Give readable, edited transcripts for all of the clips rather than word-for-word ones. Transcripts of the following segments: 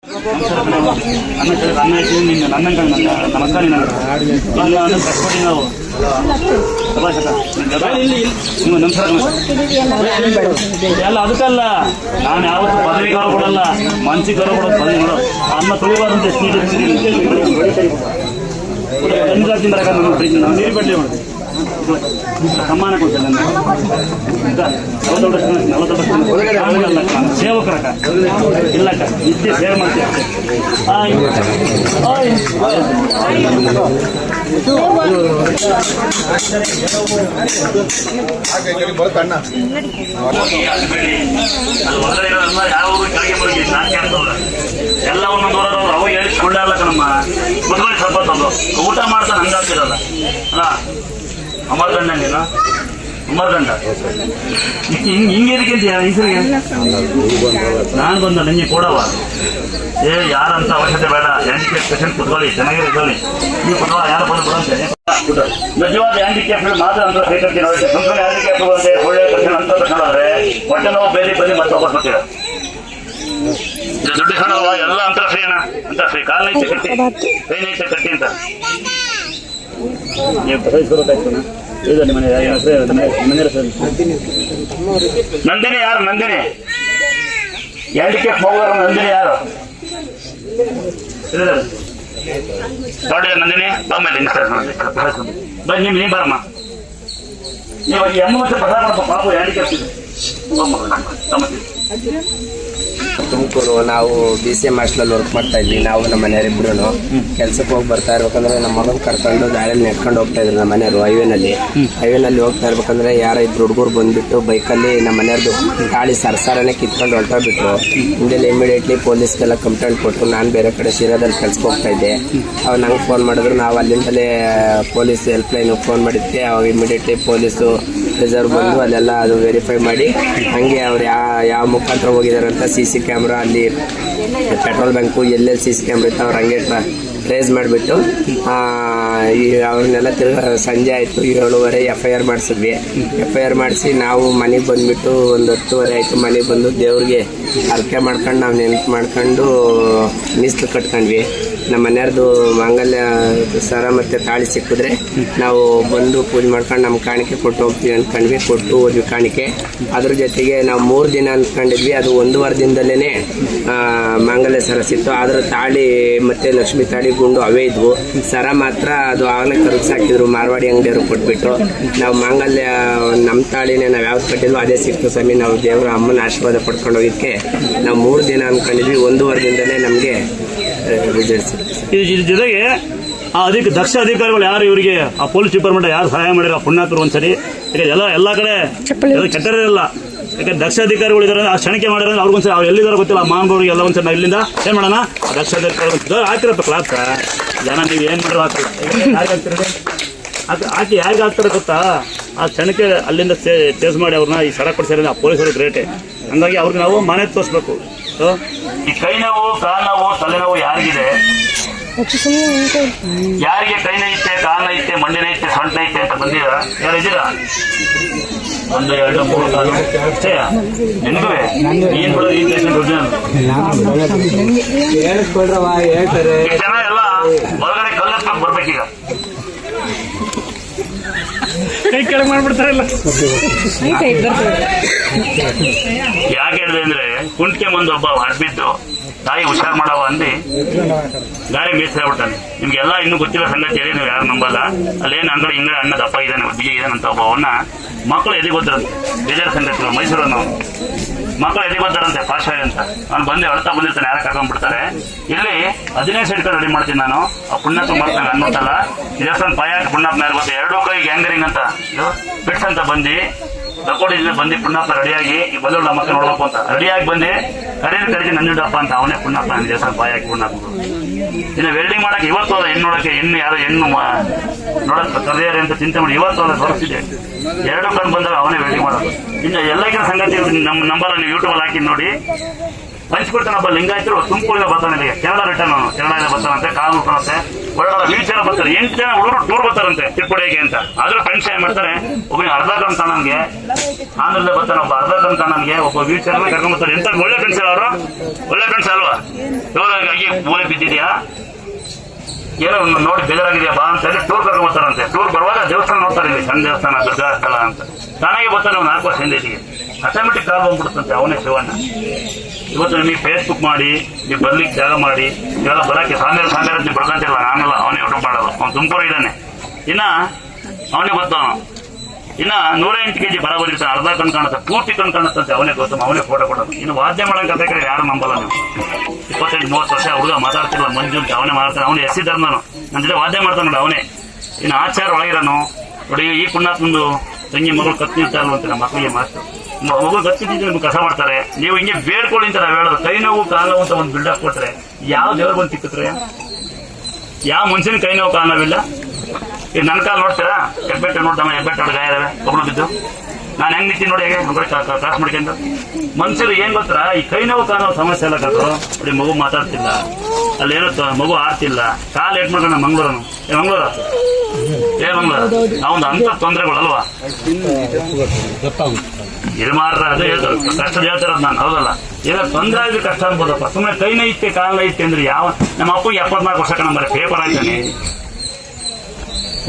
ಅನ್ನ ನಿನ್ನ ನನ್ನಂಗ ನಮ್ಮ ಅಕ್ಕ ನಿನ್ನ ಕಷ್ಟಪಟ್ಟು ನಾವು ನೀವು ನಮಸ್ಕಾರ ಎಲ್ಲ ಅದಕ್ಕಲ್ಲ ನಾನು ಯಾವತ್ತು ಪದವಿ ಗೌರವ ಕೊಡಲ್ಲ ಮನ್ಸಿಗೆ ಗೌರವ ಕೊಡೋದು ಪದವಿ ನೋಡೋ ಅನ್ನ ತೊಳಿಬಾರ್ದು ನೀರು ಬಡ್ಲಿ ಮಾಡೋದು ಸಮ್ಮಾನ ಕೊಡ್ತೇನೆ ಸೇವಕರಕ್ಕ ಇಲ್ಲಕ್ಕ ನಿತ್ಯ ಸೇವೆ ಮಾಡ್ತೇವೆ ಎಲ್ಲ ಒಂದೊಂದು ಊರದವ್ರು ಅವಾಗ ಹೇಳಿ ಕೊಳ್ಳಲ್ಲ ಕಣಮ್ಮ ಕುತ್ಕೊಳ್ಳಿ ಸ್ವಲ್ಪ ಊಟ ಮಾಡ್ತಾನೆ ಹಂಗಾಗ್ತಿರಲ್ಲ ಅಲ್ಲ ಅಮರ್ಗಂಡ ನೀನು ಅಮರ್ಗಂಡ ಹಿಂಗೇನಕ್ಕೆ ಅಂತೀಯ ಹೆಸರಿಗೆ ನಾನು ಬಂದ ನಂಗೆ ಕೊಡವ ಯಾರಂತ ಅವಶ್ಯಕತೆ ಬೇಡ ಹ್ಯಾಂಡಿಕ್ಯಾಪ್ ಪೇಷಂಟ್ ಕುತ್ಕೊಳ್ಳಿ ಚೆನ್ನಾಗಿರ್ಕೊಳ್ಳಿ ನೀವು ಕುತ್ಕೊಳ್ಳ ಯಾರು ಬಂದು ಕೊಡಂತೆ ನಿಜವಾದ ಹ್ಯಾಂಡಿಕ್ಯಾಪ್ ಮಾತ್ರ ಅಂತ ಬೇಕಂತೀನಿ ಸುಮ್ಮನೆ ಹ್ಯಾಂಡಿಕ್ಯಾಪ್ ಬಂದೆ ಒಳ್ಳೆ ತಕ್ಷಣ ಅಂತ ತಕ್ಷಣಾದ್ರೆ ಹೊಟ್ಟೆ ನೋವು ಬೇರೆ ಬಂದು ಮತ್ತೆ ವಾಪಸ್ ಬರ್ತೀರ ದುಡ್ಡು ಕಾಣವ ಎಲ್ಲ ಅಂತರ ಫ್ರೀ ಅಣ್ಣ ಅಂತ ಫ್ರೀ ಕಾಲ್ ಐತೆ ಕಟ್ಟಿ ಟ್ರೈನ್ ಐತೆ ಕಟ್ಟಿ ಅಂತ ನೀವು ಗೊತ್ತಾಯ್ತು ಇದು ನಿಮ್ಮ ನಂದಿನಿ ಯಾರು ನಂದಿನಿ ಹ್ಯಾಂಡಿಕ್ಯಾಪ್ ಹೋಗೋರು ನಂದಿನಿ ಯಾರು ನೋಡಿ ನಂದಿನಿ ಬಾಮೇಲೆ ಬನ್ನಿ ನೀವು ನೀನು ಬರಮ್ಮ ನೀವು ಈ ಅಮ್ಮ ಮತ್ತೆ ಪ್ರಸಾರ ಮಾಡಪ್ಪ ಪಾಪು ಹ್ಯಾಂಡಿಕ್ಯಾಪ್ ಇದೆ ತುಮಕೂರು ನಾವು BCM ಹಾಸ್ಟೆಲಲ್ಲಿ ವರ್ಕ್ ಮಾಡ್ತಾ ಇದ್ವಿ. ನಾವು ನಮ್ಮ ಮನೆಯವರಿಬ್ರು ಕೆಲ್ಸಕ್ಕೆ ಹೋಗಿ ಬರ್ತಾ ಇರ್ಬೇಕಂದ್ರೆ ನಮ್ಮ ಮಗನ ಕರ್ಕೊಂಡು ದಾರಿಯಲ್ಲಿ ನೆಟ್ಕೊಂಡು ಹೋಗ್ತಾ ಇದ್ರು ನಮ್ಮ ಮನೆಯವರು ಹೈವೇನಲ್ಲಿ ಹೋಗ್ತಾ ಇರ್ಬೇಕಂದ್ರೆ ಯಾರ ಇಬ್ರು ಹುಡುಗರು ಬಂದ್ಬಿಟ್ಟು ಬೈಕಲ್ಲಿ ನಮ್ಮ ಮನೆಯವ್ರದ್ದು ಗಾಳಿ ಸರ್ಸಾರನೇ ಕಿತ್ಕೊಂಡು ಹೊರಟೋಗ್ಬಿಟ್ರು. ಹಿಂದೆಲ್ಲ ಇಮಿಡಿಯೇಟ್ಲಿ ಪೊಲೀಸ್ಗೆಲ್ಲ ಕಂಪ್ಲೇಂಟ್ ಕೊಟ್ಟು ನಾನು ಬೇರೆ ಕಡೆ ಶಿರಾದಲ್ಲಿ ಕೆಲ್ಸಕ್ಕೆ ಹೋಗ್ತಾ ಇದ್ದೆ. ಅವ್ರು ನಂಗೆ ಫೋನ್ ಮಾಡಿದ್ರು. ನಾವು ಅಲ್ಲಿಂದಲೇ ಪೊಲೀಸ್ ಹೆಲ್ಪ್ಲೈನ್ ಫೋನ್ ಮಾಡಿದ್ದೆ. ಅವಾಗ ಇಮಿಡಿಯೇಟ್ಲಿ ಪೊಲೀಸು ರಿಸರ್ವ್ ಬಂದು ಅಲ್ಲೆಲ್ಲ ಅದು ವೆರಿಫೈ ಮಾಡಿ ಹಂಗೆ ಅವ್ರು ಯಾವ ಮುಖಾಂತರ ಹೋಗಿದ್ದಾರೆ ಅಂತ CC ಕ್ಯಾಮ್ರಾ ಅಲ್ಲಿ ಪೆಟ್ರೋಲ್ ಬಂಕು ಎಲ್ಲೆಲ್ಲಿ CC ಕ್ಯಾಮ್ರಾ ಇತ್ತು ಅವ್ರು ಹಂಗೆ ಟ್ರೇಸ್ ಮಾಡಿಬಿಟ್ಟು ಅವ್ರನ್ನೆಲ್ಲ ಸಂಜೆ ಆಯಿತು 7:30 FIR ಮಾಡಿಸಿದ್ವಿ. FIR ಮಾಡಿಸಿ ನಾವು ಮನೆಗೆ ಬಂದುಬಿಟ್ಟು ಒಂದು 10:30 ಆಯಿತು. ಮನೆಗೆ ಬಂದು ದೇವ್ರಿಗೆ ಹರಕೆ ಮಾಡ್ಕೊಂಡು ನಾವು ನೆನಪು ಮಾಡ್ಕೊಂಡು ಮೀಸಲು ಕಟ್ಕೊಂಡ್ವಿ. ನಮ್ಮ ಮನೆಯವ್ರದ್ದು ಮಾಂಗಲ್ಯ ಸರ ಮತ್ತು ತಾಳಿ ಸಿಕ್ಕಿದ್ರೆ ನಾವು ಬಂದು ಪೂಜೆ ಮಾಡ್ಕೊಂಡು ನಮ್ಮ ಕಾಣಿಕೆ ಕೊಟ್ಟು ಹೋಗ್ತೀವಿ ಅಂದ್ಕೊಂಡ್ವಿ. ಕೊಟ್ಟು ಹೋದ್ವಿ ಕಾಣಿಕೆ. ಅದ್ರ ಜೊತೆಗೆ ನಾವು 3 ದಿನ ಅಂದ್ಕೊಂಡಿದ್ವಿ. ಅದು 1.5 ದಿನದಲ್ಲೇ ಮಾಂಗಲ್ಯ ಸರ ಸಿಕ್ತು. ಆದ್ರೆ ತಾಳಿ ಮತ್ತು ಲಕ್ಷ್ಮೀ ತಾಳಿ ಗುಂಡು ಅವೇ ಇದ್ವು. ಸರ ಮಾತ್ರ ಅದು ಆಗಲೇ ಕರಗಿಸಾಕಿದ್ರು ಮಾರ್ವಾಡಿ ಅಂಗಡಿಯವರು ಕೊಟ್ಬಿಟ್ಟು. ನಾವು ಮಾಂಗಲ್ಯ ನಮ್ಮ ತಾಳಿನೇ ನಾವು ಯಾವ್ದು ಕಟ್ಟಿದ್ವು ಅದೇ ಸಿಕ್ತು ಸ್ವಾಮಿ. ನಾವು ದೇವರ ಅಮ್ಮನ ಆಶೀರ್ವಾದ ಪಡ್ಕೊಂಡು ಹೋಗಿದ್ದಕ್ಕೆ ನಾವು 3 ದಿನ ಅಂದ್ಕೊಂಡಿದ್ವಿ. 1.5 ದಿನದಲ್ಲೇ ನಮಗೆ ರಿಸಲ್ಟ್ ಸಿಕ್ತು. ಇದ್ರ ಜೊತೆಗೆ ದಕ್ಷ ಅಧಿಕಾರಿಗಳು ಯಾರು ಇವರಿಗೆ ಆ ಪೊಲೀಸ್ ಡಿಪಾರ್ಟ್ಮೆಂಟ್ ಯಾರು ಸಹಾಯ ಮಾಡಿರೋ ಪುಣ್ಯಾತರು ಒಂದ್ಸರಿ. ಯಾಕೆ ಎಲ್ಲ ಕಡೆ ಕೆಟ್ಟರಿರಲ್ಲ. ಯಾಕೆ ದಕ್ಷ ಅಧಿಕಾರಿಗಳು ಇದ್ದಾರೆ ಆ ಕ್ಷಣಿಕೆ ಮಾಡಿದ್ರೆ ಅವ್ರಿಗೊಂದ್ಸರಿ ಅವ್ರು ಎಲ್ಲಿದ್ದಾರೆ ಗೊತ್ತಿಲ್ಲ. ಮಾನ್ಗೌರಿಗೆ ಎಲ್ಲ ಒಂದ್ಸರಿ ನಾವು ಇಲ್ಲಿಂದ ಏನು ಮಾಡೋಣ ದಕ್ಷ ಅಧಿಕಾರಿಗಳು ಹಾಕಿರಪ್ಪ ಕ್ಲಾಸ್ ಜನ ನೀವು ಏನು ಮಾಡಿರೋ ಹಾಕಲ್ಲ ಹಾಕಿ ಯಾರಿಗೆ ಹಾಕ್ತಾರೆ ಗೊತ್ತಾ? ಆ ಕ್ಷಣಕ್ಕೆ ಅಲ್ಲಿಂದ ಚೇಸ್ ಮಾಡಿ ಅವ್ರನ್ನ ಈ ಸರ ಕೊಡ್ಸಿದ್ರೆ ಆ ಪೊಲೀಸರು ಗ್ರೇಟೆ. ಹಂಗಾಗಿ ಅವ್ರಿಗೆ ನಾವು ಮಾನ್ಯ ತೋರಿಸ್ಬೇಕು. ಈ ಕೈ ನೋವು ಕಾಲು ನೋವು ತಲೆನೋವು ಯಾರಿಗಿದೆ? ಯಾರಿಗೆ ಕೈ ಐತೆ ಕಾಲ ಐತೆ ಮಂಡಿನ ಐತೆ ಸೊಂಟ ಐತೆ ಅಂತ ಬಂದಿರ ಯಾರು ಇದ್ದೀರಾ? 1 2 3 ಕಾಲು ಅಷ್ಟೇ ನಿನ್ಗುವೆ ಏನ್ ಬಿಡೋದು ಈ ಪೇಷಂಟ್ ಜನ ಎಲ್ಲ ಹೊರಗಡೆ ಕಲ್ಲಪ್ಪ ಬರ್ಬೇಕೀಗ. ಕೈ ಕೆಳಗೆ ಮಾಡ್ಬಿಡ್ತಾರಲ್ಲ. ಯಾಕೆ ಹೇಳಿದೆ ಅಂದ್ರೆ ಕುಂಟ್ಕೆ ಮುಂದೆ ಒಬ್ಬ ಹೊರಬಿದ್ದು ತಾಯಿ ಹುಷಾರ್ ಮಾಡವ ಅಂದು ಗಾಳಿ ಮೇಯಿಸ್ಬಿಟ್ಟಾನೆ. ನಿಮ್ಗೆಲ್ಲ ಇನ್ನೂ ಗೊತ್ತಿಲ್ಲ ಸಂಗತಿ ಹೇಳಿ ನೀವು ಯಾರು ನಂಬಲ್ಲ. ಅಲ್ಲೇನು ಅಂಗಡಿ ಹಿಂಗಡೆ ಅಣ್ಣ ದಪ್ಪ ಇದ್ದಾನೆ ಬಿಜಿ ಇದ್ದಾನಂತ ಒಬ್ಬವನ್ನ ಮಕ್ಕಳು ಎದೆ ಗೊತ್ತಿರಂತೆ. ಬೇಜಾರ ಸಂಗತಿ ಮೈಸೂರನ್ನು ಮಕ್ಕಳು ಎದೆ ಗೊತ್ತಾರಂತೆ ಪಾರ್ಶ್ವ ಅಂತ. ಅವ್ನು ಬಂದು ಅಳ್ತಾ ಬಂದಿರ್ತಾನೆ. ಯಾರ ಕರ್ಕೊಂಡ್ಬಿಡ್ತಾರೆ. ಇಲ್ಲಿ 15 ಸೈಡ್ ರೆಡಿ ಮಾಡ್ತೀನಿ ನಾನು. ಆ ಪುಣ್ಯಾತ್ಮ ಮಾಡ್ತಾನೆ ಅನ್ಬಿಟ್ಟಲ್ಲ. ದೇವಸ್ಥಾನ ಪಾಯ ಪುಣ್ಯಾತ್ಮ ಯಾರು ಗೊತ್ತೆ 2 ಕೈ ಗ್ಯಾಂಗರಿಂಗ್ ಅಂತ ಇದು ಫಿಟ್ಸ್ ಅಂತ ಬಂದು ತಗೊಂಡಿದ್ದ ಬಂದು ಪುಣ್ಯಾತ್ಮ ರೆಡಿಯಾಗಿ ಈ ಬಂದು ನಮ್ಮ ಮಕ್ಕಳು ನೋಡ್ಬೇಕು ಅಂತ ರೆಡಿಯಾಗಿ ಬಂದು ಕಡೆಗೆ ನಂದಿಡಪ್ಪ ಅಂತ ಅವನೇ ಪುಣ್ಯಾತ್ಮ ದೇವಸ್ಥಾನ ಪಾಯ ಹಾಕಿ ಪುಣ್ಯಾತ್ಮ. ಇನ್ನು ವೆಲ್ಡಿಂಗ್ ಮಾಡಕ್ಕೆ ಇವತ್ತು ಹೋದ ಹೆಣ್ಣು ನೋಡಕ್ಕೆ ಯಾರು ಹೆಣ್ಣು ನೋಡಕ್ ಕರೆಯಾರೆ ಅಂತ ಚಿಂತೆ ಮಾಡಿ ಇವತ್ತು ಹೋದ ತೋರಿಸ್ತಿದೆ. 2 ಕಣ್ಣು ಬಂದಾಗ ಅವನೇ ವೆಲ್ಡಿಂಗ್ ಮಾಡೋದು. ಇನ್ನು ಎಲ್ಲಕ್ಕಿಂತ ಸಂಗತಿ ನಮ್ಮ ನಂಬರ್ ನೀವು ಯೂಟ್ಯೂಬಲ್ಲಿ ಹಾಕಿ ನೋಡಿ. ಹಂಚ್ಬಿಡ್ತಾನೆ ಒಬ್ಬ ಲಿಂಗಾಯತರು ತುಮಕೂರಿಂದ ಬರ್ತಾನೆ ಇಲ್ಲಿಗೆ, ಕೆನಡಾ ರಿಟರ್ನ್ ಅವನು, ಕೆನಡಾದಿಂದ ಬರ್ತಾನಂತೆ, ಕಾಲು ಮುಟ್ತಾನಂತೆ, ಒಳ್ಳೆ ವೀಲ್ಚೇರ್ ಬರ್ತಾರೆ, 8 ಜನ ಹುಡುಗರು ಟೂರ್ ಬರ್ತಾರಂತೆ ತಿರುಪಡಿಗೆ ಅಂತ. ಆದ್ರೂ ಫ್ರೆಂಡ್ಸ್ ಏನ್ ಮಾಡ್ತಾರೆ, ಒಬ್ಬನಿಗೆ ಅರ್ಧ ಕಣ್ ಕಾಣನ್ಗೆ ಆಂಧ್ರದಲ್ಲಿ ಬರ್ತಾನೆ, ಒಬ್ಬ ಅರ್ಧ ಕಣ್ ಕಾಣನ್ಗೆ, ಒಬ್ಬ ವೀಲ್ಚೇರ್ ಕರ್ಕೊಂಡ್ ಬರ್ತಾರೆ. ಎಂತ ಒಳ್ಳೆ ಫ್ರೆಂಡ್ಸ್ ಅವರು, ಒಳ್ಳೆ ಫ್ರೆಂಡ್ಸ್ ಅಲ್ವಾ? ಇವ್ರಾಗಿ ಮೂಲೆ ಬಿದ್ದಿದ್ಯಾ, ಏನೋ ನೋಡಿ ಬೇಜಾರಾಗಿದೆಯಾ ಬಾ ಅಂತ ಹೇಳಿ ಟೂರ್ ಕರ್ಕೊಂಡ್ ಬರ್ತಾರಂತೆ. ಟೂರ್ ಬರುವಾಗ ದೇವಸ್ಥಾನ ನೋಡ್ತಾರೆ, ಇಲ್ಲಿ ಸಣ್ಣ ದೇವಸ್ಥಾನ ದುರ್ಗಾ ಸ್ಥಳ ಅಂತ. ತಾನಾಗೆ ಬರ್ತಾನೆ ಒಂದು 4 ವರ್ಷ ಹಿಂದೆ ಇಲ್ಲಿಗೆ, ಆಟೋಮೆಟಿಕ್ ಕಾಲ್ ಬಂದ್ಬಿಡುತ್ತಂತೆ. ಅವನೇ ಶಿವಣ್ಣ. ಇವತ್ತು ನಿಮಗೆ ಫೇಸ್ಬುಕ್ ಮಾಡಿ, ನೀವು ಬರ್ಲಿಕ್ಕೆ ಜಾಗ ಮಾಡಿ, ಇವೆಲ್ಲ ಬರಕ್ಕೆ ಸಾಂದ್ರ ಅಂತ ಬರ್ಕಂತಿಲ್ಲ. ನಾನೆಲ್ಲ ಅವನೇ ಯೂಟ್ಯೂಬ್ ಮಾಡಲ್ಲ, ಅವ್ನು ತುಮಕೂರು ಇದ್ದಾನೆ. ಇನ್ನ ಅವನೇ ಬರ್ತಾವ, ಇನ್ನ 108 kg ಬರ ಬಂದಿರ್ತಾನೆ, ಅರ್ಧ ಕಣ್ ಕಾಣುತ್ತೆ, ಪೂರ್ತಿ ಕಣ್ ಕಾಣುತ್ತಂತೆ. ಅವನೇ ಗೊತ್ತು, ಅವನೇ ಫೋಟೋ ಕೊಡೋದು. ಇನ್ನು ವಾದ್ಯ ಮಾಡೋಕೆ ಕತೆ ಕಡೆ ಯಾರು ನಂಬಲ್ಲ ನೀವು. 25-30 ವರ್ಷ ಹುಡುಗ ಮಾತಾಡ್ತಿಲ್ಲ, ಮಂಜು ಅಂತ ಅವನೇ ಮಾಡ್ತಾನೆ. ಅವನು ಎಸ್ ಸಿ ಧರ್ಮನು, ನನ್ನ ಜೊತೆ ವಾದ್ಯ ಮಾಡ್ತಾನೆ ನೋಡಿ ಅವನೇ. ಇನ್ನು ಆಚಾರ ಒಳಗಿರೋನು ನೋಡಿ. ಈ ಪುಣ್ಯಾತ್ಮಂದು ತಂಗಿ ಮಗಳು ಕತ್ತಿರ್ತಾರಲ್ಲ ಅಂತ ನಮ್ಮ ಮಕ್ಕಳಿಗೆ ಮಾಸ್ಟರ್, ಮಗು ಕತ್ತಿದ್ದು ನಿಮ್ಗೆ ಕಸ ಮಾಡ್ತಾರೆ. ನೀವು ಹಿಂಗೆ ಬೇಡ್ಕೊಳ್ಳಿ ಅಂತ ನಾವು ಹೇಳೋದು. ಕೈ ನೋವು ಕಾಲು ನೋವು ಅಂತ ಒಂದು ಬಿಲ್ಡಪ್ ಕೊಟ್ರೆ ಯಾವ ದೇವ್ರು ಬಂದು ತಿಕ್ಕತ್ರೆ? ಯಾವ ಮನುಷ್ಯನ ಕೈ ನೋವು ಕಾಲು ನೋವಿಲ್ಲ? ಈಗ ನನ್ನ ಕಾಲು ನೋಡ್ತೀರಾ, ಹೆಬ್ಬೆಟ್ಟು ನೋಡ್ತಾಮ, ಹೆಬ್ಬೆಟ್ಟು ಗಾಯ ಇದಾವೆ, ಒಬ್ಬಳು ಬಿದ್ದು ನಾನು ಹೆಂಗ್ ನಿಂತೀನಿ ನೋಡಿ, ಹೇಗೆ ಕ್ರಾಸ್ ಮಾಡ್ಕೊಂಡು. ಮನುಷ್ಯರು ಏನ್ ಗೊತ್ತಾ, ಈ ಕೈ ನೋವು ಕಾಲು ನೋವು ಸಮಸ್ಯೆ ಎಲ್ಲ ಕಟ್ಟು. ನೋಡಿ ಮಗು ಮಾತಾಡ್ತಿಲ್ಲ, ಅಲ್ಲೇನೋ ಮಗು ಆಡ್ತಿಲ್ಲ, ಕಾಲು ಏಟ್ ಮಾಡ್ಕೊಂಡು ಮಂಗಳೂರನು ಮಂಗಳೂರ ನಾವೊಂದು ಅಂತ ತೊಂದರೆಗಳಲ್ವಾ ಇದು ಮಾಡ್ರ ಅದು ಹೇಳ್ತಾರೆ, ಕಷ್ಟದ ಹೇಳ್ತಾರದು ನಾನು, ಹೌದಲ್ಲ? ಏನೋ ತೊಂದರೆ ಆದ್ರೆ ಕಷ್ಟ ಅನ್ಬೋದಪ್ಪ. ಸುಮ್ಮನೆ ಕೈನ ಐತೆ ಕಾಲ ಐತೆ ಅಂದ್ರೆ ಯಾವ ನಮ್ಮ ಅಪ್ಪಗೆ 74 ವರ್ಷ ಕಣಂಬರ ಪೇಪರ್ ಆಯ್ತಾನೆ,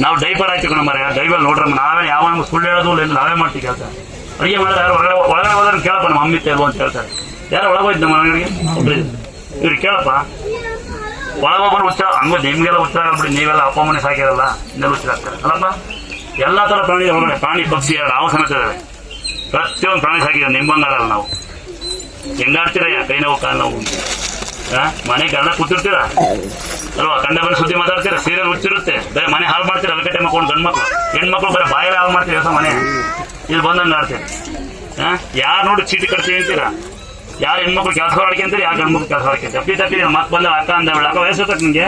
ನಾವು ಡೈಪರ್ ಆಯ್ತು ಕಣಂಬರ. ಡೈವಲ್ ನೋಡ್ರ ನಾವೇ ಯಾವ ಸುಳ್ಳು ಹೇಳೋದು ಇಲ್ಲ, ನಾವೇ ಮಾಡ್ತೀವಿ ಕೆಲಸ. ಅಡುಗೆ ಮಾಡಿದ್ರೆ ಯಾರು ಒಳಗಡೆ ಹೋದ್ರೆ ಕೇಳಪ್ಪ, ನಮ್ಮ ಅಮ್ಮಿ ತೇಲ್ವ ಅಂತ ಹೇಳ್ತಾರೆ. ಯಾರೋ ಒಳಗೋಯ್ತು ನಮ್ಮ ಮನೆಗಳಿಗೆ ಒಬ್ರು ಇವ್ರಿಗೆ ಕೇಳಪ್ಪ, ಒಳಗೋಗ್ಬಂದು ಹುಚ್ಚ ಹಂಗ ನಿಮ್ಗೆಲ್ಲ ಹುಚ್ಚ ಆಗ್ಬಿಡಿ, ನೀವೆಲ್ಲ ಅಪ್ಪ ಮನೆ ಸಾಕಿರಲ್ಲ, ಇನ್ನೆಲ್ಲ ಹುಚ್ಚಾಗ್ತಾರೆ ಅಲ್ಲಪ್ಪ. ಎಲ್ಲ ಥರ ಪ್ರಾಣಿ ಒಳಗಡೆ, ಪ್ರಾಣಿ ಪಕ್ಷಿ ಹಾವು ಸಮೇತ ಇದಾವೆ, ಪ್ರತಿಯೊಂದು ಪ್ರಾಣಿ ಸಾಕಿದ್ದಾರೆ. ನಿಮ್ಮಂಗಾರಲ್ಲ ನಾವು. ಹೆಂಗಾಡ್ತೀರಯ್ಯ ಕೈ ನೋವು ಕಾಲು ನೋವು? ಮನೆ ಕನ್ನಡ ಕೂತಿರ್ತೀರ ಅಲ್ವಾ, ಕಂಡ ಬಂದು ಸುದ್ದಿ ಮಾತಾಡ್ತೀರ, ಸೀರಿಯಲ್ ಹುಚ್ಚಿರುತ್ತೆ, ಬೇರೆ ಮನೆ ಹಾಳು ಮಾಡ್ತೀರ, ಅಲಕಟ್ಟೆ ಮಕ್ಕೊಂಡು ಗಂಡು ಮಕ್ಳು ಹೆಣ್ಮಕ್ಳು ಬರೀ ಬಾಯಲ್ಲಿ ಹಾಳು ಮಾಡ್ತೀವಿ ಹೊಸ ಮನೆ. ಇಲ್ಲಿ ಬಂದಂಗೆ ಆಡ್ತೀರಿ. ಯಾರು ನೋಡಿ ಚೀಟಿ ಕಟ್ತೀವಿ ಅಂತೀರಾ? ಯಾರು ಹೆಣ್ಮಕ್ಳು ಕೆಲಸ ಮಾಡ್ಕೊಂತೀರಿ, ಯಾರು ಗಂಡು ಮಕ್ಳು ಕೆಲಸ ಮಾಡ್ಕೊಂತೀರಿ? ಅಪ್ಪಿ ತಪ್ಪಿ ಮಕ್ ಬಂದ ಅಕ್ಕ ಅಂದವಳು, ಅಕ್ಕ ವಯಸ್ಸು ನಿಮಗೆ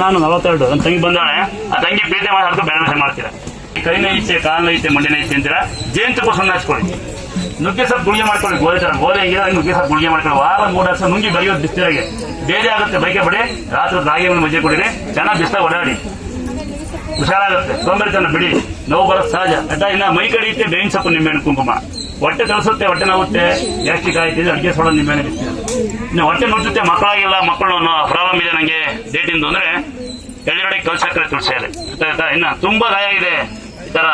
ನಾನು 42, ನನ್ನ ತಂಗಿ ಬಂದಾಳೆ. ಆ ತಂಗಿ ಪ್ರೀತಿ ಮಾಡಿ ಬೇರೆ ವಿಷಯ ಮಾಡ್ತೀರಾ. ಕೈನ ಐತೆ ಕಾಲಿನ ಐತೆ ಮಂಡಿನ ಐತೆ ಅಂತೀರಾ. ಜೇನುತುಪ್ಪ ಸುಣ್ಣ ಹಚ್ಕೊಳ್ಳಿ, ನುಗ್ಗೆ ಸ್ವಲ್ಪ ಗುಳಿಗೆ ಮಾಡ್ಕೊಳ್ಳಿ, ಗೋಧಿ ತರ ಗೋಧಿ ಹೆಂಗಿರ ನುಗ್ಗೆ ಸ್ವಲ್ಪ ಗುಳಿಗೆ ಮಾಡ್ಕೊಳ್ಳಿ. ವಾರ 3 ವರ್ಷ ನುಂಗಿ ಬರೆಯೋದು ಬಿಸ್ತಿರಾಗೆ ಬೇರೆ ಆಗುತ್ತೆ. ಬೈಕೆ ಬಿಡಿ, ರಾತ್ರಿ ರಾಗಿ ಮಜ್ಜೆ ಕೊಡಿರಿ, ಚೆನ್ನಾಗಿ ಬಿಸ್ತಾಗ ಓಡಾಡಿ, ಹುಷಾರಾಗುತ್ತೆ. ತೊಂಬರಿತನ ಬಿಡಿ, ನೋವು ಬರೋದು ಸಹಜ ಆಯ್ತಾ. ಇನ್ನು ಮೈ ಕಡೆ ಐತೆ ಬೇವಿನ ಸೊಪ್ಪು, ನಿಂಬೆಹಣ್ಣು, ಕುಂಕುಮ. ಹೊಟ್ಟೆ ತಳಿಸುತ್ತೆ, ಹೊಟ್ಟೆ ನೋವುತ್ತೆ, ಗ್ಯಾಸ್ಟ್ರಿಕ್ ಆಯ್ತಿದೆ, ಅಡುಗೆ ಸೋಡ ನಿಂಬೆಹಣ್ಣು ಬಿಡ್ತೀವಿ. ಇನ್ನು ಹೊಟ್ಟೆ ನುಚ್ಚುತ್ತೆ, ಮಕ್ಕಳಾಗಿಲ್ಲ, ಮಕ್ಕಳು ಪ್ರಾಬ್ಲಮ್ ಇದೆ ನನಗೆ ಡೇಟಿಂದು ಅಂದ್ರೆ ಎಳ್ಳಿರೊಳಗೆ ಕಲ್ಸಕ್ರೆ ತುಳಸಿ ಎಲೆ ಆಯ್ತಾ. ಇನ್ನು ತುಂಬಾ ಗಾಯ ಇದೆ, ಈ ತರ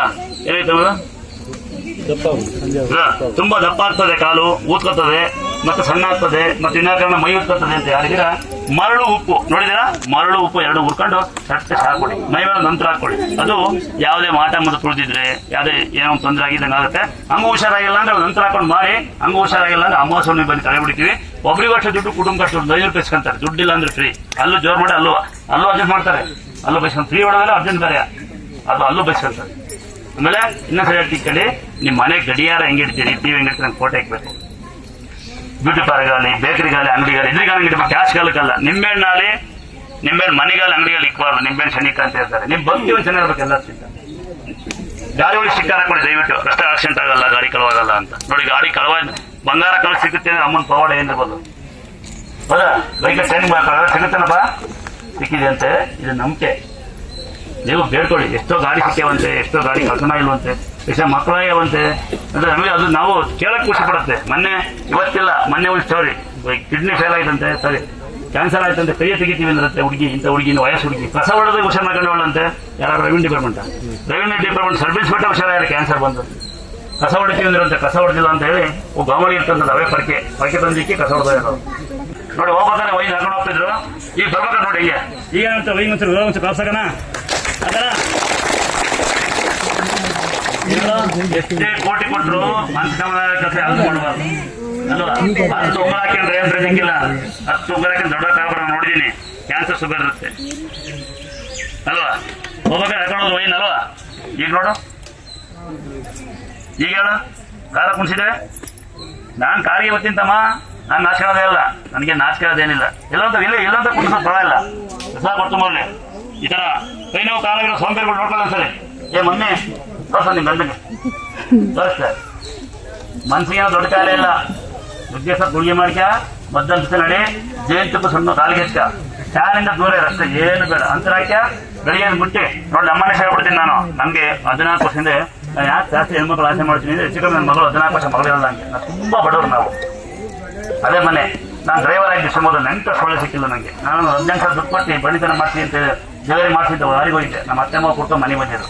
ಏನಾಯ್ತು ತುಂಬಾ ದಪ್ಪ ಆಗ್ತದೆ, ಕಾಲು ಊದ್ಕೊತದೆ, ಮತ್ತೆ ಸಣ್ಣ ಆಗ್ತದೆ, ಮತ್ತೆ ಇನ್ನಾಕರಣ ಮೈ ಊದ್ಕೊತದೆ ಅಂತ ಯಾರಿದ್ದೀರಾ? ಮರಳು ಉಪ್ಪು ನೋಡಿದಿರಾ? ಮರಳು ಉಪ್ಪು 2 ಹುರ್ಕೊಂಡು ಸಟ್ಟೆ ಹಾಕೊಳ್ಳಿ, ಮೈ ಮೇಲೆ ನಂತರ ಹಾಕೊಳ್ಳಿ. ಅದು ಯಾವುದೇ ಮಾಟ ಮತ್ತು ತುಳಿದಿದ್ರೆ ಯಾವುದೇ ಏನೋ ತೊಂದರೆ ಆಗಿದ್ದಂಗೆ ಆಗುತ್ತೆ. ಹಂಗ ಹುಷಾರಾಗಿಲ್ಲ ಅಂದ್ರೆ ನಂತರ ಹಾಕೊಂಡು ಮಾಡಿ, ಹಂಗ ಹುಷಾರಾಗಿಲ್ಲ ಅಂದ್ರೆ ಅಮಾವಾಸ್ಯೆ ಬಂದು ತಲೆ ಬಿಡ್ತೀವಿ. ಒಬ್ರಿಗೆ ವರ್ಷ ದುಡ್ಡು ಕುಟುಂಬ ಕಷ್ಟ 500 ರೂಪಾಯಿ ಇಸ್ಕೊಂತಾರೆ. ದುಡ್ಡಿಲ್ಲ ಅಂದ್ರೆ ಫ್ರೀ. ಅಲ್ಲೂ ಜೋರ್ ಮಾಡಿ ಅಲ್ಲೂ ಅಡ್ಜಸ್ಟ್ ಮಾಡ್ತಾರೆ, ಅಲ್ಲೂ ಬೈಸ್ಕೊಂಡು ಫ್ರೀ ಹೊಡೋದ್ರೆ ಅರ್ಜೆಂಟ್ ಬೇರೆ, ಅದು ಅಲ್ಲೂ ಬೈಸ್ಕೊಂತಾರೆ. ಆಮೇಲೆ ಇನ್ನೊಂದ್ಸರಿ ಹೇಳ್ತಿಕ್ಕಳಿ, ನಿಮ್ಮ ಮನೆ ಗಡಿಯಾರ ಹೆಂಗಿಡ್ತೀರಿ, ಟಿವಿ ಹೆಂಗಿಡ್ತೀರಿ ಅಂತ ಫೋಟೋ ಇಕ್ಬೇಕು. ಬ್ಯೂಟಿ ಪಾರ್ಗಾಲಿ, ಬೇಕರಿಗಾಲಿ, ಅಂಗಡಿಗಾಲಿ, ಇದ್ರಿಗಾಲಿ ಇಡಬೇಕು, ಕ್ಯಾಶ್ ಕಾಲಕ್ಕಲ್ಲ. ನಿಂಬೆಹಣ್ಣಾಲಿ, ನಿಂಬೆಹಣ್ಣು ಮನೆಗಾಲಿ, ಅಂಗಡಿಗಾಲಿ ಇಕ್ಬಾರ್ದು. ನಿಂಬೆಹಣ್ಣು ಶನಿಕ ಅಂತ ಹೇಳ್ತಾರೆ. ನಿಮ್ಮ ಭಕ್ತಿ ಒಂದು ಚೆನ್ನಾಗಿರ್ಬೇಕು ಎಲ್ಲ ಸಿಕ್ಕ. ಗಾಡಿ ಒಳಗೆ ಸ್ಟಿಕ್ಕರ್ ಹಾಕೊಳ್ಳಿ ದಯವಿಟ್ಟು, ರಸ್ತೆ ಆಕ್ಸಿಡೆಂಟ್ ಆಗಲ್ಲ, ಗಾಡಿ ಕಳವಾಗಲ್ಲ ಅಂತ ನೋಡಿ. ಗಾಡಿ ಕಳವ ಬಂಗಾರ ಕಳ ಸಿಗುತ್ತೆ ಅಂದ್ರೆ ಅಮ್ಮನ ಪವಾಡ ಏನಿರ್ಬೋದು, ಹೌದಾ? ಬೈಕ್ ಟ್ರೈನ್ ಸಿಗುತ್ತೇನಪ್ಪ, ಸಿಕ್ಕಿದೆ ಅಂತೆ, ಇದು ನಂಬಿಕೆ. ನೀವು ಬೇಡ್ಕೊಳ್ಳಿ. ಎಷ್ಟೋ ಗಾಡಿ ಸಿಕ್ಕೇವಂತೆ, ಎಷ್ಟೋ ಗಾಡಿ ಕಳ್ಸನ ಇಲ್ವಂತೆ, ಎಷ್ಟೋ ಮಕ್ಕಳಾಗ್ಯವಂತೆ ಅಂದ್ರೆ ನಮಗೆ ಅದು ನಾವು ಕೇಳಕ್ ಖುಷಿ ಪಡುತ್ತೆ. ಇವತ್ತಿಲ್ಲ ಮೊನ್ನೆ ಒಂದು ಸ್ಟೋರಿ, ಕಿಡ್ನಿ ಫೇಲ್ ಆಯ್ತಂತೆ, ಸರಿ ಕ್ಯಾನ್ಸರ್ ಆಯ್ತಂತೆ, ಕೈಯ ತೆಗಿತೀವಿ ಅಂದ್ರೆ ಹುಡುಗಿ, ಇಂಥ ಹುಡುಗಿ ವಯಸ್ಸು ಹುಡುಗಿ ಕಸ ಹೊಡೆದ್ರೆ ಹುಷಾರ್ ಮಾಡ್ಕೊಂಡವಳಂತೆ. ಯಾರು? ರೆವಿನ್ಯೂ ಡಿಪಾರ್ಟ್ಮೆಂಟ್ ಸರ್ವಿಸ್ ಬಿಟ್ಟು ಹುಷಾರಾದ್ರೆ ಕ್ಯಾನ್ಸರ್ ಬಂತು. ಕಸ ಹೊಡಿತೀವಿ ಅಂದ್ರೆ ಕಸ ಹೊಡೆದಿಲ್ಲ ಅಂತ ಹೇಳಿ ಗಾಮಡಿ ಇರ್ತಂತ ಅವೇ ಪರಕೆ ತಂದಿಕ್ಕಿ ಕಸ ಹೊಡೆದ ನೋಡಿ. ಹೋಗ್ಬೇಕಾದ್ರೆ ವೈನ್ ಹಾಕೊಂಡು ಹೋಗ್ತಿದ್ರು, ಈಗ ಬರ್ಬೇಕಾದ್ರೆ ನೋಡಿ ಈಗ ಏನಂತ ವೈನ್ ಒಂದ್ಸರಿ ಕಾಸಕನ ಅದರ ಎಷ್ಟೇ ಕೋಟಿ ಕೊಟ್ಟರು ಮನ್ಸ್ಕಮನ ಕೆಲಸ ಯಾವ್ದು ಮಾಡಬಾರ್ದು ಅಲ್ವಾ? 10 ಉಂಗುರ ಹಾಕಿದ್ರೆ ಏನ್ ಪ್ರಯೋಜನಕ್ಕಿಲ್ಲ. 10 ಉಂಗುರ ಹಾಕಿ ದೊಡ್ಡ ಕಾರಣ ನೋಡಿದೀನಿ, ಕ್ಯಾನ್ಸರ್ ಶುಗರ್ ಇರುತ್ತೆ ಅಲ್ವಾ? ಹೋಗ್ಬೇಕಾದ್ರೆ ಹಾಕೊಳ್ಳೋದು ವೈನ್ ಅಲ್ವಾ? ಈಗ ನೋಡು, ಈಗ ಹೇಳ ಕಾರ ಕುಣಿಸಿದೆ. ನಾನು ಕಾರಿಗೆ ಬರ್ತೀನಮ್ಮ, ನಾನು ನಾಚಿಕೊಳ್ಳೋದೇ ಇಲ್ಲ, ನನಗೆ ನಾಚಿಕೊಳ್ಳೋದೇನಿಲ್ಲ. ಎಲ್ಲಂತ ಇಲ್ಲಂತ ಕುಣಿಸೋದು ಪರವಾಗಿಲ್ಲ, ಹೊಸ ಕೊಡ್ತು ಮೊದಲೇ. ಈ ತರ ಕೈ ನೋವು ಕಾಲಾಗಿರೋ ಸೋಂಬೇರಿಗಳು ನೋಡ್ಕೊಳ್ಳೋ ಸರಿ. ಮೊನ್ನೆ ತೋರ್ಸ ನಿಮ್ ಗಂಡಗೆ ತೋರಿಸ್ತೆ, ಮನ್ಸಿಗೆ ದೊಡ್ಡ ಕಾಯಿಲೆ ಇಲ್ಲ, ನುಗ್ಗೆ ಸೊಪ್ಪು ಗುಳಿಗೆ ಮಾಡ್ಕ ಮದ್ದಂತ ನಡಿ ಜೇನುತುಪ್ಪ ಸುಮ್ಮನೆ ಕಾಲಿಗೆ ಹೆಚ್ಚ ಚಾನಿಂದ ದೂರ ರಸ್ತೆ ಏನು ಬೇಡ ಅಂತರ ಹಾಕ್ಯ ಬೆಳಿಗ್ಗೆ ಮುಟ್ಟಿ ನೋಡಿ ಅಮ್ಮನೇ ಹೇಳ್ಬಿಡ್ತೀನಿ ನಾನು. ನಮಗೆ 14 ವರ್ಷದಿಂದ ನಾನು ಯಾಕೆ ಜಾಸ್ತಿ ಹೆಣ್ಮಕ್ಳು ಆಸೆ ಮಾಡ್ತೀನಿ ಅಂದ್ರೆ ಹೆಚ್ಚು ಕಮ್ಮಿ ನನ್ನ ಮಗಳು 14 ವರ್ಷ ಮಗಳಿರಲ್ಲ ನನಗೆ. ನಾವು ತುಂಬಾ ಬಡವರು ನಾವು. ಅದೇ ಮನೆ ನಾನು ಡ್ರೈವರ್ ಆಗಿ ಡಿಸೆಂಬರ್ ನೆಂಟ ಸೊಳ್ಳೆ ಸಿಕ್ಕಿಲ್ಲ ನನಗೆ. ನಾನು 18 ಸಾವಿರ ದುಡ್ಡು ಕೊಟ್ಟು ಬಣಿತನ ಮಾಡ್ತೀನಿ ಅಂತ ಡೆಲಿವರಿ ಮಾಡ್ತಿದ್ದೆ. ದಾರಿಗೆ ಹೋಗಿದ್ದೆ. ನಮ್ಮ ಅತ್ತೆ ಮಗ ಕೊಟ್ಟು ಮನೆ ಬಂದಿದ್ರು.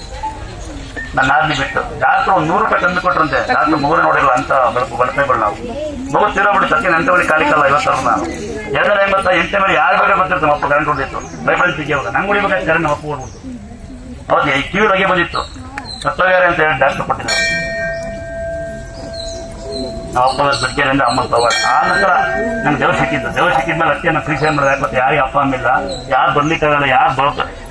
ನಾನು ನಾಲ್ಕು ಬಿಟ್ಟು ಡಾಕ್ಟ್ರು 100 ರೂಪಾಯಿ ತಂದು ಕೊಟ್ರಂತೆ. ಡಾಕ್ಟ್ರು ಮೂರೇ ನೋಡಿಲ್ಲ ಅಂತ ಬಳಕೆಗಳು ನಾವು. ಮಗು ತಿರೋಬಿಟ್ಟು ಅದಕ್ಕೆ ನೆಂಟವಳಿ ಕಾಲಿಕಲ್ಲ 50 ನಾನು 258 ಮೇಲೆ ಯಾರು ಬೇರೆ ಬರ್ತಿರ್ತಾರೆ. ನಮ್ಮ ಅಪ್ಪ ಕರೆಂಟ್ ಹೊಡಿತ್ತು ಬೈಬಲ್ ತೆಗಿಯೋವಾಗ ನಂಗೆ ಹೊಡಿಬೇಕಾದ್ರೆ ಕರೆಂಟ್ ನಮ್ಮ ಅಪ್ಪ ಹೊಡ್ಬಿಟ್ಟು ಅವತ್ತು ಈ ಕಿವಿ ಹೊಗೆ ಬಂದಿತ್ತು. ಸತ್ತೋಗ್ಯಾರೆ ಅಂತ ಹೇಳಿ ಡಾಕ್ಟರ್ ಕೊಟ್ಟಿದ್ದಾರೆ. ನಾವು ಅಪ್ಪ ಬಡ್ಕೆರಿಂದ ಅಮ್ಮ ತಗೊಂಡು ಆ ನಂತರ ನಂಗೆ ದೇವ್ರು ಸಿಕ್ಕಿದ್ಮೇಲೆ ಅತ್ತೆ ನಾನು ಫ್ರೀ ಮಾಡಿದೆ. ಯಾಕೆ ಯಾರಿಗೆ ಅಪ್ಪ ಅಮ್ಮ ಇಲ್ಲ, ಯಾರು ಬರ್ಲಿಕ್ಕಾಗಲ್ಲ, ಯಾರು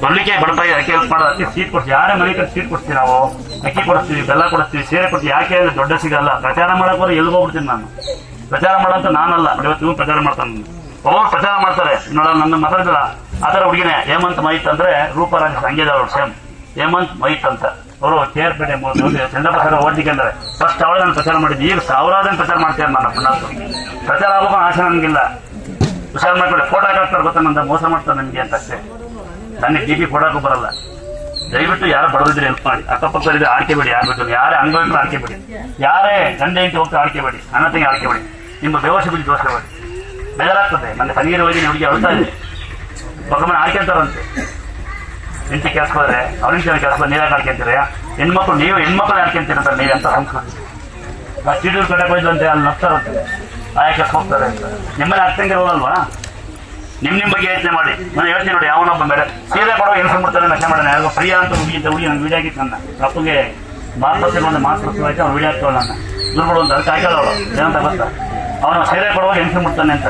ಬರ್ಲಿಕ್ಕೆ ಬಡಪಾಯಿ ಅಕ್ಕಿ ಹೆಲ್ಪ್ ಮಾಡೋದು. ಅಕ್ಕಿ ಸೀಟ್ ಕೊಡ್ತೀವಿ, ಯಾರೇ ಮನೆ ಕಡೆ ಸೀಟ್ ಕೊಡ್ತೀವಿ ನಾವು. ಅಕ್ಕಿ ಕೊಡಿಸ್ತೀವಿ, ಬೆಲ್ಲ ಕೊಡಿಸ್ತೀವಿ, ಸೇರೆ ಕೊಡ್ತೀವಿ. ಯಾಕೆ ಅಂದ್ರೆ ದೊಡ್ಡ ಸಿಗಲ್ಲ. ಪ್ರಚಾರ ಮಾಡಕ್ಕೆ ಬರೋ ಎಲ್ಲಿ ಹೋಗ್ಬಿಡ್ತೀನಿ ನಾನು. ಪ್ರಚಾರ ಮಾಡೋಂತ ನಾನಲ್ಲ, ಇವತ್ತು ನೀವು ಪ್ರಚಾರ ಮಾಡ್ತಾನೆ. ಅವ್ರು ಪ್ರಚಾರ ಮಾಡ್ತಾರೆ. ನೋಡೋಣ ನನ್ನ ಮಾತಾಡಿದ್ರ ಆ ಥರ ಹುಡುಗಿನೇ ಹೇಮಂತ್ ಮೈತ್ ಅಂದ್ರೆ ರೂಪರಾಜ ಸಂಗೀತವ್ರು ಸೇಮ್ ಹೇಮಂತ್ ಮೈತ್ ಅಂತ. ಅವರು ಕೇರ್ಪೇಟೆ ಚಂದ್ರಪ್ರಸಾದ ಓದ್ಲಿಕ್ಕಂದ್ರೆ ಫಸ್ಟ್ ಅವಳೇ ನಾನು ಪ್ರಚಾರ ಮಾಡಿದ್ದೆ. ಈಗ ಸಾವಿರಾರು ಪ್ರಚಾರ ಮಾಡ್ತಾರೆ. ನಾನು ಪ್ರಚಾರ ಆಗಬೇಕು ಆಸೆ ನನಗಿಲ್ಲ. ಹುಷಾರು ಮಾಡ್ಕೊಳ್ಳಿ. ಫೋಟೋ ಹಾಕ್ತಾರೆ ಗೊತ್ತಾ, ನಂದು ಮೋಸ ಮಾಡ್ತಾರೆ ನನಗೆ ಅಂತ ಅಷ್ಟೇ. ನನಗೆ ಟಿ ಫೋಟೋಕ್ಕೂ ಬರಲ್ಲ. ದಯವಿಟ್ಟು ಯಾರು ಬಡದಿದ್ರೆ ಹೆಲ್ಪ್ ಮಾಡಿ. ಅಕ್ಕಪಕ್ಕದಲ್ಲಿ ಆಡ್ಕೆ ಬೇಡಿ. ಯಾರು ಬೇಕು ಯಾರೇ ಅಂಗವಿಕರು ಆಡ್ಕೆ ಬೇಡಿ. ಯಾರೇ ಗಂಡ ಹೆಂಡತಿ ಹೋಗ್ತಾ ಆಡ್ಕೆ ಬೇಡಿ. ಅಣ್ಣ ತಂಗಿ ಆಡ್ಕೆ ಬೇಡಿ. ನಿಮ್ಮ ಬೇವಸೆ ಬಿಟ್ಟು ದೋಷ ಬೇಡಿ. ಬೇಜಾರಾಗ್ತದೆ. ನನ್ನ ಕನೀರು ಹೋಗಿ ಹುಡುಗಿ ಅಳ್ತಾ ಇದೆ. ಪಕ್ಕಮನೆ ಆಡ್ಕೊಂತಾರಂತೆ. ಹೆಂಡತಿ ಕೆಲ್ಸಕೋದ್ರೆ ಅವ್ರಿಗೆ ಕೆಲಸ ನೀರಾಗ ಆಡ್ಕೊಂತೀರ. ಹೆಣ್ಮಕ್ಳು ನೀವು ಹೆಣ್ಮಕ್ಳು ಆಡ್ಕೊಂತೀರಂತ ನೀವು ಅಂತ ಸಂಸ್ಕೃತಿ. ಆ ಚೀಟೂರು ಕಟ್ಟಕ್ಕೆ ಹೋಯ್ತು ಅಲ್ಲಿ ನಗ್ತಾರಂತೆ. ಆಯಾ ಕೆಲಸ ಹೋಗ್ತಾರೆ ಅಂತ. ನಿಮ್ಮಲ್ಲಿ ಅರ್ಥಂಗೆ ಹೋಗಲ್ವಾ? ನಿಮ್ಮ ಬಗ್ಗೆ ಯೋಚನೆ ಮಾಡಿ. ನಾನು ಹೇಳ್ತೀನಿ ನೋಡಿ, ಯಾವನೊಬ್ಬ ಬೇರೆ ಸೀರೆ ಕೊಡೋ ಎನ್ಸ್ಕೊಂಡ್ಬಿಡ್ತಾರೆ. ನಶೆ ಮಾಡೋಣ ಯಾರಿಗೂ ಪ್ರಿಯಾ ಅಂತ ಹುಡುಗಿ ನಂಗೆ ವೀಡಿಯೋ ಆಗಿತ್ತು. ನನ್ನ ಅಪ್ಪಗೆ ಮಾತೃ ಒಂದು ಮಾತೃತ್ವ ಆಯ್ತು. ಅವ್ನು ವೀಡಿಯೋ ಆಗ್ತಾವ ನನ್ನ ದುರ್ಬಳು ಅಂತ ಅದಕ್ಕೆ ಹಾಕಲ್ಲ ಏನಂತ ಗೊತ್ತಾ. ಅವನು ಸೀರೆ ಕೊಡುವಾಗ ಎನ್ಸ್ಕೊಂಡ್ಬಿಡ್ತಾನೆ ಅಂತ.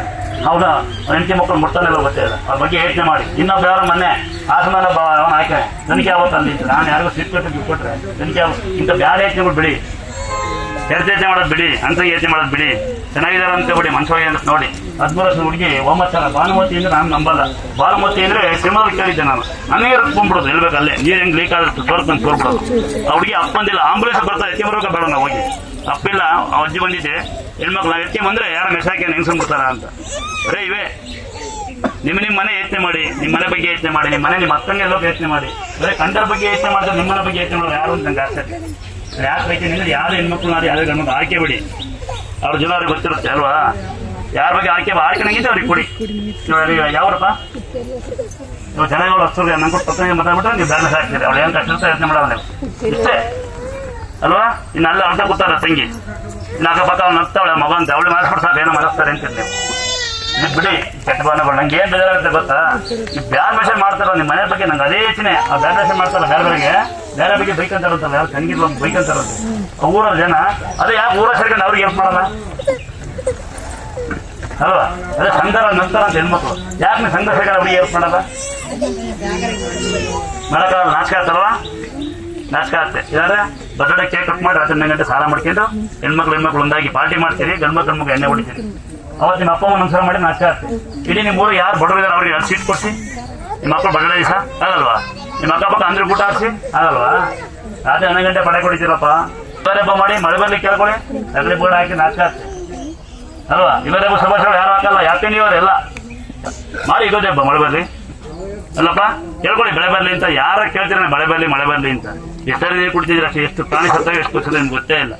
ಅವನ ಹೆಂಡತಿ ಮಕ್ಕಳು ಮುಡ್ತಾನೆ ಗೊತ್ತಿಲ್ಲ. ಅವ್ರ ಬಗ್ಗೆ ಯೋಚನೆ ಮಾಡಿ. ಇನ್ನೊಬ್ಬ ಯಾರು ಮೊನ್ನೆ ಆಸಮಾನ ಅವನು ಆಯ್ಕೆ ತನಿಖೆ ಆಗುತ್ತೆ ಅಂದಿತ್ತು. ನಾನು ಯಾರಿಗೂ ಸೀಟ್ ಕೊಟ್ಟು ಕೊಟ್ಟರೆ ತನಿಖೆ ಇಂಥ ಬ್ಯಾಡ ಯೋಚನೆಗಳು ಬಿಡಿ. ಯೋಚನೆ ಮಾಡೋದು ಬಿಡಿ. ಅಂತ ಯೋಚನೆ ಮಾಡೋದು ಬಿಡಿ. ಚೆನ್ನಾಗಿದ್ದಾರೆ ಅಂತ ಬಿಡಿ. ಮನುಷ್ಯ ಅಂತ ನೋಡಿ. 13 ವರ್ಷದ ಹುಡುಗಿ ಒಮ್ಮತ್ತಲ್ಲ ಭಾನುಮತಿ ಅಂದ್ರೆ ನಾನು ನಂಬಲ್ಲ. ಭಾನುಮತಿ ಅಂದ್ರೆ ಸಿನಿಮಾದಲ್ಲಿ ಕೇಳಿದ್ದೆ ನಾನು. ನನಗೆ ರಕ್ಕೊಂಡ್ಬಿಡೋದು ಹೇಳ್ಬೇಕು. ಅಲ್ಲೇ ನೀರು ಹೆಂಗೆ ಲೀಕ್ ಆಗುತ್ತೆ ತೋರ್ಕೊಂಡು ತೋರ್ಬಿಡೋದು. ಆ ಹುಡುಗಿ ಅಪ್ಪಂದಿಲ್ಲ. ಆಂಬುಲೆನ್ಸ್ ಬರ್ತಾರೆ. ಎತ್ತಿ ಬರೋಕೆ ಬೇಡ ನಾವು ಹೋಗಿ. ಅಪ್ಪಿಲ್ಲ ಅಜ್ಜಿ ಬಂದಿದ್ದೆ. ಹೆಣ್ಮಕ್ಳು ನಾವು ಎತ್ತಿ ಬಂದ್ರೆ ಯಾರ ಮೆಸಾಕಿ ನೆನ್ಸ್ಕೊಂಡ್ಬಿಡ್ತಾರ ಅಂತ. ಬರೇ ಇವೆ. ನಿಮ್ಮ ಮನೆ ಯೋಚನೆ ಮಾಡಿ. ನಿಮ್ಮ ಮನೆ ಬಗ್ಗೆ ಯೋಚನೆ ಮಾಡಿ. ನಿಮ್ಮ ಮನೆ ನಿಮ್ಮ ಅಕ್ಕಂಗೆ ಎಲ್ಲೋ ಯೋಚನೆ ಮಾಡಿ. ಬರೀ ಕಂಡರ ಬಗ್ಗೆ ಯೋಚನೆ ಮಾಡಿದ್ರೆ ನಿಮ್ಮ ಮನೆ ಬಗ್ಗೆ ಯೋಚನೆ ಮಾಡೋದು ಯಾರು ಅಂತ ನಂಗೆ ಆಸೆ. ಯಾರು ಬೈತೀನಿ ಅಂದ್ರೆ ಯಾರು ಹೆಣ್ಮಕ್ಳು ಮಾಡಿ ಯಾರು ಗಂಡು ಆಯ್ಕೆ ಬಿಡಿ. ಅವ್ರ ಜನ ಅವ್ರಿಗೆ ಗೊತ್ತಿರುತ್ತೆ ಅಲ್ವಾ. ಯಾರ ಬಗ್ಗೆ ಆಯ್ಕೆನಾಗಿದ್ದೆ ಅವ್ರಿಗೆ ಕೊಡಿ. ಯಾವ್ರಪ್ಪ ಇವಾಗ ಜನಗಳು ಹಸ್ತವ್ರಿಗೆ ನಂಗೆ ಕೊಟ್ಟು ಪಕ್ಕ ಮಾತಾಡ್ಬಿಟ್ರೆ ನೀವು ಬ್ಯಾಲೆನ್ಸ್ ಹಾಕ್ತೀರಿ. ಅವ್ಳು ಏನು ಕಷ್ಟ ಯೋಚನೆ ಮಾಡೋದು ನೀವು ಇಷ್ಟೇ ಅಲ್ವಾ. ಇನ್ನು ಅಲ್ಲ ಅರ್ಥ ಕೂತಾರ ತಂಗಿ. ಇನ್ನು ಅಕ್ಕಪಕ್ಕ ಅವ್ನು ನಗ್ತಾವಳೆ ಮಗ ಅಂತ ಅವಳು ಮಾಡಿಸ್ಬಿಟ್ಟು ಸಾಕು ಏನೋ ಮಲಗ್ತಾರೆ ಅಂತೀರಿ ನೀವು. ಇದು ಬಿಡಿ ಕೆಟ್ಟ ಬಾನಗಳು. ನಂಗೆ ಏನು ಬೇಜಾರಾಗುತ್ತೆ ಗೊತ್ತಾ. ಈ ಬ್ಯಾಡ್ ಮೆಸೇಜ್ ಮಾಡ್ತಾರೋ ನಿಮ್ಮ ಮನೆ ಬಗ್ಗೆ ನಂಗೆ ಅದೇ ಯೋಚನೆ. ಆ ಬ್ಯಾಡ್ ಮೆಸೇಜ್ ಮಾಡ್ತಾರ ಬೇರೆ ಬಗ್ಗೆ ಬೈಕ್ ಅಂತಾರಂತಲ್ಲ. ಯಾರು ಸಂಗೀತ ಬೈಕ್ ಅಂತಾರಂತೆ ಊರ ಜನ. ಅದೇ ಯಾಕೆ ಊರ ಸೇರ್ಕೊಂಡು ಅವ್ರಿಗೆ ಹೆಲ್ಪ್ ಮಾಡಲ್ಲ ಅಲ್ವಾ. ಅದೇ ಸಂಘ ನಂತರ ಅಂತ ಹೆಣ್ಮಕ್ಳು ಯಾಕೆ ನೀವು ಸಂಘ ಸೇರ್ಕೊಂಡು ಅವ್ರಿಗೆ ಹೆಲ್ಪ್ ಮಾಡಲ್ಲ. ಮಾಡಕ್ಕಾಗಲ್ಲ. ನಾಚಿಕೆ ಆಗ್ತಲ್ವಾ. ನಾಚಿಕೆ ಆಗುತ್ತೆ. ಯಾರ ಬರ್ತಡೇ ಕೇಕ್ ಕಟ್ ಮಾಡಿ 12 ಗಂಟೆ ಸಾಲ ಮಾಡ್ಕೊಂಡು ಹೆಣ್ಮಕ್ಳು ಒಂದಾಗಿ ಪಾರ್ಟಿ ಮಾಡ್ತೀರಿ. ಗಂಡ್ಮಕ್ಳು ಎಣ್ಣೆ ಹೊಡಿತೀರಿ. ಅವತ್ತು ನಿಮ್ಮ ಅಪ್ಪ ಅಮ್ಮ ನಮಸ್ಕಾರ ಮಾಡಿ ನಾಚಿಕೆ ಆಗ್ತದೆ. ಇಡೀ ನಿಮ್ಮ ಊರು ಯಾರು ಬಡವರು ಇದ್ದಾರೆ ಅವ್ರಿಗೆ ಸೀಟ್ ಕೊಡಿಸಿ. ನಿಮ್ಮ ಮಕ್ಕಳು ಬರ್ತಡೇ ದಿವಸ ಆಗಲ್ವಾ. ನಿಮ್ಮ ಅಕ್ಕಪಕ್ಕ ಅಂದ್ರೆ ಊಟ ಹಾಕ್ಸಿ ಆಗಲ್ವಾ. ರಾತ್ರಿ 11 ಗಂಟೆ ಪಡೆ ಕೊಡಿತೀರಪ್ಪ. ಬೇರೆ ಹಬ್ಬ ಮಾಡಿ ಮಳೆ ಬರ್ಲಿಕ್ಕೆ ಕೇಳ್ಕೊಳ್ಳಿ. ಸಗಣಿ ಬೋರ್ಡ್ ಹಾಕಿ ನಾಚಿಕೆ ಆಗ್ತದೆ ಅಲ್ವಾ. ಇವರೇ ಶುಭಾಶಯಗಳು ಯಾರು ಹಾಕಲ್ಲ. ಯಾಕೆ ನೀವರೆಲ್ಲ ಮಾಡಿ ಇಗೋದೇ ಹಬ್ಬ ಮಳೆ ಬರ್ಲಿ ಅಲ್ಲಪ್ಪ ಕೇಳ್ಕೊಳ್ಳಿ. ಬೆಳೆ ಬರ್ಲಿ ಅಂತ ಯಾರ ಕೇಳ್ತೀರ ಮಳೆ ಬರ್ಲಿ ಅಂತ. ಎಷ್ಟರ ನೀರು ಕುಡ್ತಿದ್ದೀರ ಅಷ್ಟೇ. ಎಷ್ಟು ಪ್ರಾಣಿ ಸತ್ತಾಗ ಎಷ್ಟು ಕುಡಿಸಿದ್ರೆ ನಿಮ್ಗೆ ಗೊತ್ತೇ ಇಲ್ಲ.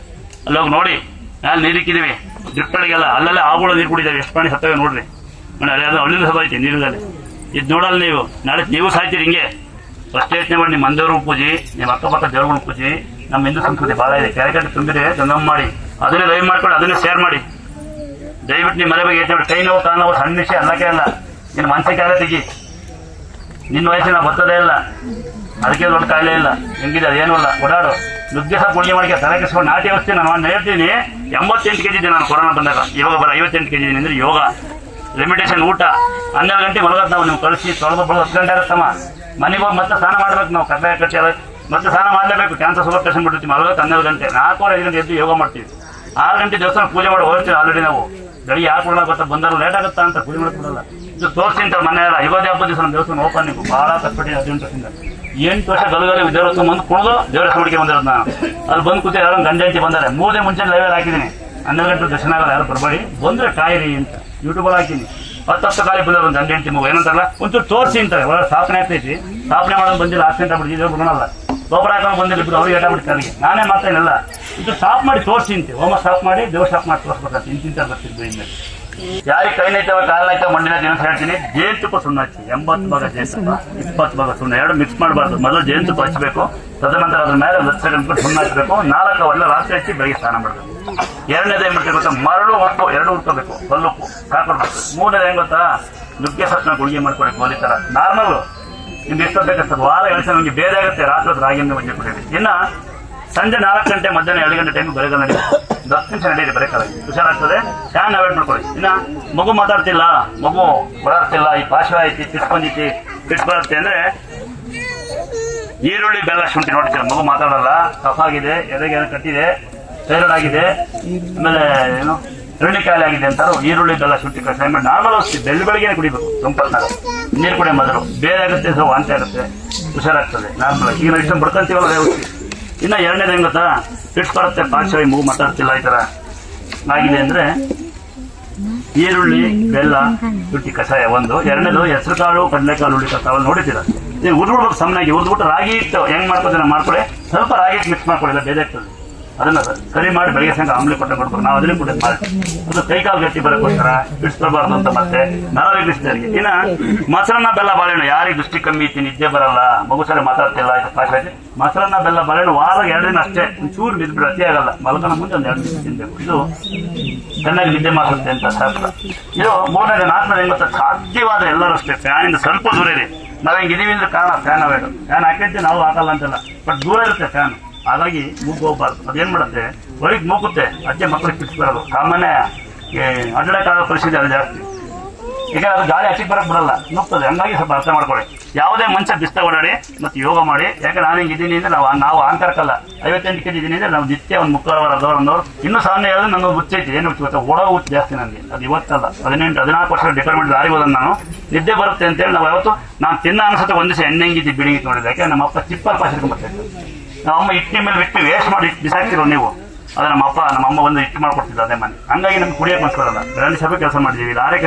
ಅಲ್ಲೋಗಿ ನೋಡಿ. ಅಲ್ಲಿ ನೀರಿಕ್ಕಿದೀವಿ ಡ್ರಿಪ್ಗಳಿಗೆಲ್ಲ. ಅಲ್ಲಲ್ಲೇ ಆವುಗಳು ನೀರು ಕುಡಿದಾವೆ. ಎಷ್ಟು ಪ್ರಾಣಿ ಸತ್ತಾಗ ನೋಡ್ರಿ. ನೋಡಿ ಅದು ಹಳ್ಳಿನ ಸಭೆ ಐತಿ ನೀರಿನಲ್ಲಿ. ಇದು ನೋಡಲ್ಲ ನೀವು. ನಾಳೆ ನೀವು ಸಾಯ್ತೀರಿ ಹಿಂಗೆ. ಫಸ್ಟ್ ಯೋಚನೆ ಮಾಡಿ. ನಿಮ್ಮ ಮಂದೇವ್ರಿಗೂ ಪೂಜಿ, ನಿಮ್ಮ ಅಕ್ಕಪಕ್ಕ ದೇವ್ರುಗಳು ಪೂಜಿ. ನಮ್ಮ ಹಿಂದೂ ಸಂಸ್ಕೃತಿ ಭಾಳ ಇದೆ. ಕೆರೆಕಟ್ಟೆ ತುಂಬಿದೆ ಗಂಗಮ್ಮ ಮಾಡಿ. ಅದನ್ನೇ ಲೈವ್ ಮಾಡ್ಕೊಂಡು ಅದನ್ನೇ ಶೇರ್ ಮಾಡಿ. ದಯವಿಟ್ಟು ನಿಮ್ಮ ಮನೆ ಬಗ್ಗೆ ಯೋಚನೆ ಮಾಡಿ. ಕೈ ನೋವು ಕಾಲು ನೋವು ಸಣ್ಣ ವಿಷಯ ಅಲ್ಲಕ್ಕೆ ಅಲ್ಲ. ನಿನ್ನ ಮನಸ್ಸಿಗೆ ಕಾಲ ತೆಗಿ. ನಿನ್ನ ವಯಸ್ಸಿನ ಬರ್ತದೇ ಇಲ್ಲ. ಅದಕ್ಕೆ ದೊಡ್ಡ ಕಾಯಿಲೆ ಇಲ್ಲ. ಹೆಂಗಿದೆ ಅದೇನೂ ಇಲ್ಲ. ಓಡಾಡು. ನುಗ್ಗೆ ಸಹ ಗುಳಿಗೆ ಮಾಡಿ ತಲೆ ಕೆಸ್ಕೊಂಡು ನಾಟಿ ವ್ಯವಸ್ಥೆ ನಾನು ಹೇಳ್ತೀನಿ. 88 kg ಇದ್ದೆ ನಾನು ಕೊರೋನಾ ಬಂದಾಗ. ಇವಾಗ ಬರೋ 58 kg ಅಂದರೆ ಯೋಗ ಲಿಮಿಟೇಷನ್. ಊಟ 12 ಗಂಟೆ ಮಲಗೋದು ನಾವು. ನೀವು ಕಳಿಸಿ ತೊಳೆದು 10 ಗಂಟೆ ಆಗುತ್ತಮ್ಮ. ಮನೆಗೆ ಹೋಗಿ ಮತ್ತೆ ಸ್ನಾನ ಮಾಡ್ಬೇಕು ನಾವು. ಕಡ್ಡಾಯ ಕಟ್ಟಿ ಮತ್ತೆ ಸ್ನಾನ ಮಾಡಲೇಬೇಕು. ಕ್ಯಾನ್ಸರ್ ಶುಗರ್ ಪೇಷಂಟ್ ಬಿಟ್ಟಿರ್ತೀವಿ. ಮಲಗೋದು 12 ಗಂಟೆ. 4:30 5 ಗಂಟೆ ಎದ್ದು ಯೋಗ ಮಾಡ್ತೀವಿ. 6 ಗಂಟೆ ದೇವಸ್ಥಾನ ಪೂಜೆ ಮಾಡಿ ಹೋಗ್ತೀವಿ. ಆಲ್ರೆಡಿ ನಾವು ಬೆಳಿಗ್ಗೆ ಯಾಕೆ ಕೊಡೋಣ ಗೊತ್ತಾ. ಬಂದಾಗ ಲೇಟ್ ಆಗುತ್ತಾ ಅಂತ ಪೂಜೆ ಮಾಡಕ್ಕೆ ಕೊಡಲ್ಲ. ಇದು ತೋರಿಸಿ ಅಂತ ಮನೆ ಎಲ್ಲ. ಯುಗಾದಿ ಹಬ್ಬದ ದಿವಸ ನಮ್ಮ ದೇವಸ್ಥಾನ ಓಪನ್. ನೀವು ಭಾಳ ಕಷ್ಟಪಟ್ಟು 18 ವರ್ಷದಿಂದ 8 ವರ್ಷ ಗಲಗಲಿ ದೇವಸ್ಥಾನ ಬಂದು ಕುಣಿದು ದೇವರ ಹುಡುಗಿ ಬಂದಿರೋದು ನಾನು. ಅಲ್ಲಿ ಬಂದು ಕೂತಿ ಯಾರೋ ಗಂಡ ಹೆಂಡತಿ ಬಂದಾರೆ. 3 ದಿನ ಮುಂಚೆ ಲೈವ್ ಹಾಕಿದ್ದೀನಿ. 12 ಗಂಟೆ ದರ್ಶನ ಆಗಲ್ಲ, ಯಾರು ಬರಬೇಡಿ, ಬಂದ್ರೆ ಕಾಯಿರಿ ಅಂತ ಯೂಟ್ಯೂಬಲ್ಲಿ ಹಾಕಿನಿ. 10 ಕಾಲಿ ಬಂದ್ರೆ ಒಂದು ಗಂಟೆ ಹೆಂಡತಿ ಮಗು ಏನಂತಾರಲ್ಲ ಒಂಚೂರು ತೋರಿಸಿ ಅಂತಾರೆ. ಒಳ್ಳೆ ಸ್ಥಾಪನೆ ಆಗ್ತೈತಿ, ಸ್ಥಾಪನೆ ಮಾಡೋದು ಬಂದಿಲ್ಲ, ಆಕ್ಸಿಡೆಂಟ್ ಆಗ್ಬಿಟ್ಟಿದೆ, ಬರೋಣಲ್ಲ ಗೊಬ್ಬರ ಹಾಕೊಂಡು ಬಂದಿಲ್ಲ, ಇಬ್ಬರು ಅವ್ರಿಗೆ ಏಟಾಗ್ಬಿಡ್ತಾರೆ. ನನಗೆ ನಾನೇ ಮಾತೇನಲ್ಲ, ಇದು ಸ್ಟಾಪ್ ಮಾಡಿ ತೋರಿಸಿ ಅಂತೆ, ಹೋಮ ಸ್ಟಾಪ್ ಮಾಡಿ ದೇವ್ರ ಸ್ಟಾಪ್ ಮಾಡಿ ತೋರಿಸ್ಬೇಕಂತ ಇಂತಿಂತ ಬರ್ತಿದ್ದು. ಇನ್ಮೇಲೆ ಯಾರಿಗೆ ಕೈನೈತವ ಕಾಲೈತವ ಮಣ್ಣಿನ ದಿನ ಹೇಳ್ತೀನಿ, ಜೇನುತುಪ್ಪ ಸುಣ್ಣ ಹಚ್ಚಿ 80 ಭಾಗ ಜೇನುತುಪ್ಪ 20 ಭಾಗ ಸುಣ್ಣ, ಎರಡು ಮಿಕ್ಸ್ ಮಾಡಬಾರ್ದು. ಮೊದಲು ಜೇನುತುಪ್ಪ ಹಚ್ಚಬೇಕು, ತದನಂತರ ಅದ್ರ ಮೇಲೆ 10 ಸೆಕೆಂಡ್ ಸುಣ್ಣ ಹಚ್ಚಬೇಕು, 4 ಅವರ್ಲ ರಾತ್ರಿ ಹಚ್ಚಿ ಬೆಳಿಗ್ಗೆ ಸ್ನಾನ ಮಾಡಬೇಕು. ಎರಡನೇದು ಏನ್ ಮಾಡ್ತೀವಿ ಗೊತ್ತಾ, ಮರಳು ಉಪ್ಪು 2 ಉಟ್ಕೋಬೇಕು, ಕಲ್ಲುಪ್ಪು ಹಾಕೊಡ್ಬೇಕು. 3ನೇದು ಹೆಂಗ್ ಗೊತ್ತಾ, ನುಗ್ಗೆ ಸತ್ನ ಗುಳಿಗೆ ಮಾಡ್ಕೊಡಿ ಗೋಲಿ ತರ ನಾರ್ಮಲ್. ನಿಮ್ಗೆ ಎಷ್ಟು ಬೇಕಂತ ವಾರ 2 ಸಲ ನಿಮ್ಗೆ ಬೇರೆ ಆಗುತ್ತೆ, ರಾತ್ರಿ ರಾಗಿಯಿಂದ ಮಜ್ಜೆ ಕುಡಿಯಿರಿ. ಇನ್ನು ಸಂಜೆ 4 ಗಂಟೆ ಮಧ್ಯಾಹ್ನ 2 ಗಂಟೆ ಟೈಮ್ ಬರೆಗಾಲ ನಡೀಲಿ, 10 ನಿಮಿಷ ನಡೀರಿ ಬರೆಕಾಲ, ಹುಷಾರಾಗ್ತದೆ. ಫ್ಯಾನ್ ಅವಾಯ್ಡ್ ಮಾಡ್ಕೊಳ್ಳಿ. ಇನ್ನು ಮಗು ಮಾತಾಡ್ತಿಲ್ಲ, ಮಗು ಓಡಾಡ್ತಿಲ್ಲ, ಈ ಪಾರ್ಶ್ವ ಐತಿ, ಪಿಟ್ ಬಂದಿತಿ, ಪಿಟ್ ಬರುತ್ತೆ ಅಂದ್ರೆ ಈರುಳ್ಳಿ ಬೆಲ್ಲ ಶುಂಠಿ ನೋಡ್ತೀರ, ಮಗು ಮಾತಾಡಲ್ಲ, ಕಫ ಆಗಿದೆ, ಎದೆಗೆ ಕಟ್ಟಿದೆ, ಥೈರಾಯ್ಡ್ ಆಗಿದೆ, ಆಮೇಲೆ ಏನು ಕಾಯಿಲೆ ಆಗಿದೆ ಅಂತಾರು. ಈರುಳ್ಳಿ ಬೆಲ್ಲ ಶುಂಠಿ ಕಷಾಯ ಮಾಡಿ ನಾರ್ಮಲ್ ಔಷಧಿ ಬೆಳಿಗ್ಗೆ ಕುಡಿಬೇಕು, ತಂಪಲ್ನಾಗ ನೀರು ಕುಡಿಯೋ ಮೊದಲು. ಬೇರೆ ಆಗುತ್ತೆ, ಸೊ ವಾಂತಿ ಆಗುತ್ತೆ, ಹುಷಾರಾಗ್ತದೆ ನಾರ್ಮಲ್. ಈಗ ನಾವು ಇಷ್ಟೊಂದು ಬಡ್ಕೊಂತೀವಲ್ಲ ಔಷಧಿ. ಇನ್ನು ಎರಡನೇದು ಹೆಂಗ್ ಗೊತ್ತಾ, ಫಿಟ್ಸ್ ಬರುತ್ತೆ, ಪಾರ್ಶ್ವ ಮಗು ಮಾತಾಡ್ತಿಲ್ಲ ಈ ಥರ ಆಗಿದೆ ಅಂದರೆ ಈರುಳ್ಳಿ ಬೆಲ್ಲ ಶುಂಠಿ ಕಷಾಯ ಒಂದು. ಎರಡನೇದು ಹೆಸರು ಕಾಳು ಕಡಲೆಕಾಳು ಹುಳಿ ಕಸಾವಲ್ಲಿ ನೋಡಿದ್ದೀರ, ನೀವು ಉರ್ಬಿಡ್ಬೇಕು ಸಣ್ಣಾಗಿ. ಉರ್ದ್ಬಿಟ್ಟು ರಾಗಿ ಹಿಟ್ಟು ಹೆಂಗ್ ಮಾಡ್ಕೋತೀರ ಮಾಡ್ಕೊಳ್ಳಿ, ಸ್ವಲ್ಪ ರಾಗಿ ಹಿಟ್ಟು ಮಿಕ್ಸ್ ಮಾಡ್ಕೊಳ್ಳಿ, ಬೇರೆ ಆಗ್ತದೆ. ಅದನ್ನ ಸರಿ ಮಾಡಿ ಬೆಳಗ್ಗೆ ಸಂಘ ಆಮ್ಲೆ ಕೊಟ್ಟೆ ಕೊಡ್ಬೇಕು, ನಾವು ಅದನ್ನೇ ಕೊಟ್ಟು ಮಾಡಿ. ಅದು ಕೈಕಾಲು ಗಟ್ಟಿ ಬರೋಕ್ಕೋಸ್ಕರ ಬಿಡಿಸ್ಬಾರ್ದು ಅಂತ ಮತ್ತೆ ನರವಿಗಿಸ್ತರಿಗೆ. ಇನ್ನು ಮೊಸರನ್ನ ಬೆಲ್ಲ ಬಾಳೆಹಣ್ಣು, ಯಾರಿಗೆ ದೃಷ್ಟಿ ಕಮ್ಮಿ ಐತಿ, ನಿದ್ದೆ ಬರಲ್ಲ, ಮಗು ಸರಿ ಮಾತಾಡ್ತಿಲ್ಲ, ಪಾಠ ಮೊಸರನ್ನ ಬೆಲ್ಲ ಬಾಳೆಹಣ್ಣು ವಾರ 2 ದಿನ ಅಷ್ಟೇ, ಒಂಚೂರು ಬಿದ್ಬಿಟ್ಟು ಅತಿ ಆಗಲ್ಲ, ಮಲಕನ ಮುಂದೆ ಒಂದು 2 ದಿವಸ ತಿನ್ಬೇಕು. ಇದು ಚೆನ್ನಾಗಿ ನಿದ್ದೆ ಮಾಡುತ್ತೆ ಅಂತ ಶಾಸ್ತ್ರ. ಇದು 3ನೇದು. 4ನೇದು ಹೆಂಗ್ ಗೊತ್ತಾ, ಸಾಧ್ಯವಾದ ಎಲ್ಲರೂ ಅಷ್ಟೇ ಫ್ಯಾನಿಂದ ಸ್ವಲ್ಪ ದೂರ ಇರಿ. ನಾವು ಹೆಂಗೆ ಇದೀವಿ ಅಂದ್ರೆ ಕಾರಣ ಫ್ಯಾನ್ ಅವೇಡು, ಫ್ಯಾನ್ ಹಾಕೈತಿ ನಾವು ಹಾಕಲ್ಲ ಅಂತೆಲ್ಲ, ಬಟ್ ದೂರ ಇರುತ್ತೆ ಫ್ಯಾನ್. ಹಾಗಾಗಿ ಮೂಗು ಹೋಗ್ಬಾರ್ದು. ಅದೇನ್ ಮಾಡುತ್ತೆ, ಒಳಗೆ ಮೂಗುತ್ತೆ, ಅಜ್ಜೆ ಮಕ್ಕಳಿಗೆ ಕಿಡಿಸ್ಬಾರದು. ಸಾಮಾನ್ಯ ಅಡ್ಡಾಡಕ್ಕಾಗೋ ಪರಿಸ್ಥಿತಿ ಅದು ಜಾಸ್ತಿ. ಈಗ ಅದು ಗಾಳಿ ಹಚ್ಚಿಗೆ ಬರಕ್ ಬಿಡಲ್ಲ, ನುಗ್ತದೆ. ಹಂಗಾಗಿ ಸ್ವಲ್ಪ ಅರ್ಥ ಮಾಡ್ಕೊಳ್ಳಿ. ಯಾವುದೇ ಮನುಷ್ಯ ಬಿಸ್ತ ಓಡಾಡಿ ಮತ್ತು ಯೋಗ ಮಾಡಿ. ಯಾಕೆ ನಾನು ಹಿಂಗೆ ಇದ್ದೀನಿ ಅಂದ್ರೆ ನಾವು ಅಹಂಕಾರಕ್ಕಲ್ಲ. 58 kg ಇದ್ದೀನಿ ಅಂದ್ರೆ ನಾವು ನಿತ್ಯ ಒಂದು 3 ಅವರ್ ಇನ್ನೂ ಸಾಮಾನ್ಯ ಹೇಳಿದ್ರೆ ನನ್ನ ಹುಚ್ಚೈತಿ. ಏನು ಹುಚ್ಚು ಗೊತ್ತಾ, ಓಡೋ ಹುಚ್ಚು ಜಾಸ್ತಿ ನನಗೆ. ಅದು ಇವತ್ತಲ್ಲ, 18-14 ವರ್ಷ ಡಿಪಾರ್ಟ್ಮೆಂಟ್ ದಾರಿ ಹೋದ ನಾನು. ನಿದ್ದೆ ಬರುತ್ತೆ ಅಂತೇಳಿ ನಾವು ಯಾವತ್ತು ನಾನು ತಿನ್ನ ಅನ್ಸುತ್ತೆ ಒಂದು ದಿವಸ ಎಣ್ಣೆ ಹೆಂಗಿದ್ದು ಬಿಡಿಂಗಿತ್ತು ನೋಡಿದ್ರೆ. ಯಾಕೆ ನಮ್ಮ ಅಪ್ಪ ಚಿಪ್ಪಲ್ಲಿ ಪಾಸಿರ್ಕೊಂಡ್ಬರ್ತಾಯಿತ್ತು. ನಮ್ಮಮ್ಮ ಹಿಟ್ಟಿನ ಮೇಲೆ ಬಿಟ್ಟು ವೇಸ್ಟ್ ಮಾಡಿ ಬಿಸಾಕ್ತಿರೋ ನೀವು. ಅದು ನಮ್ಮಮ್ಮ ಒಂದು ಹಿಟ್ಟು ಮಾಡ್ಕೊಡ್ತಿದ್ದ ಅದೇ ಮನೆ. ಹಂಗಾಗಿ ನಮ್ಗೆ ಕುಡಿಯೋಕೆ ಮನ್ಸ್ಕೊಡಲ್ಲ. ಗ್ರಾಂಡ್ ಸಭೆ ಕೆಲಸ ಮಾಡಿದ್ದೀವಿ.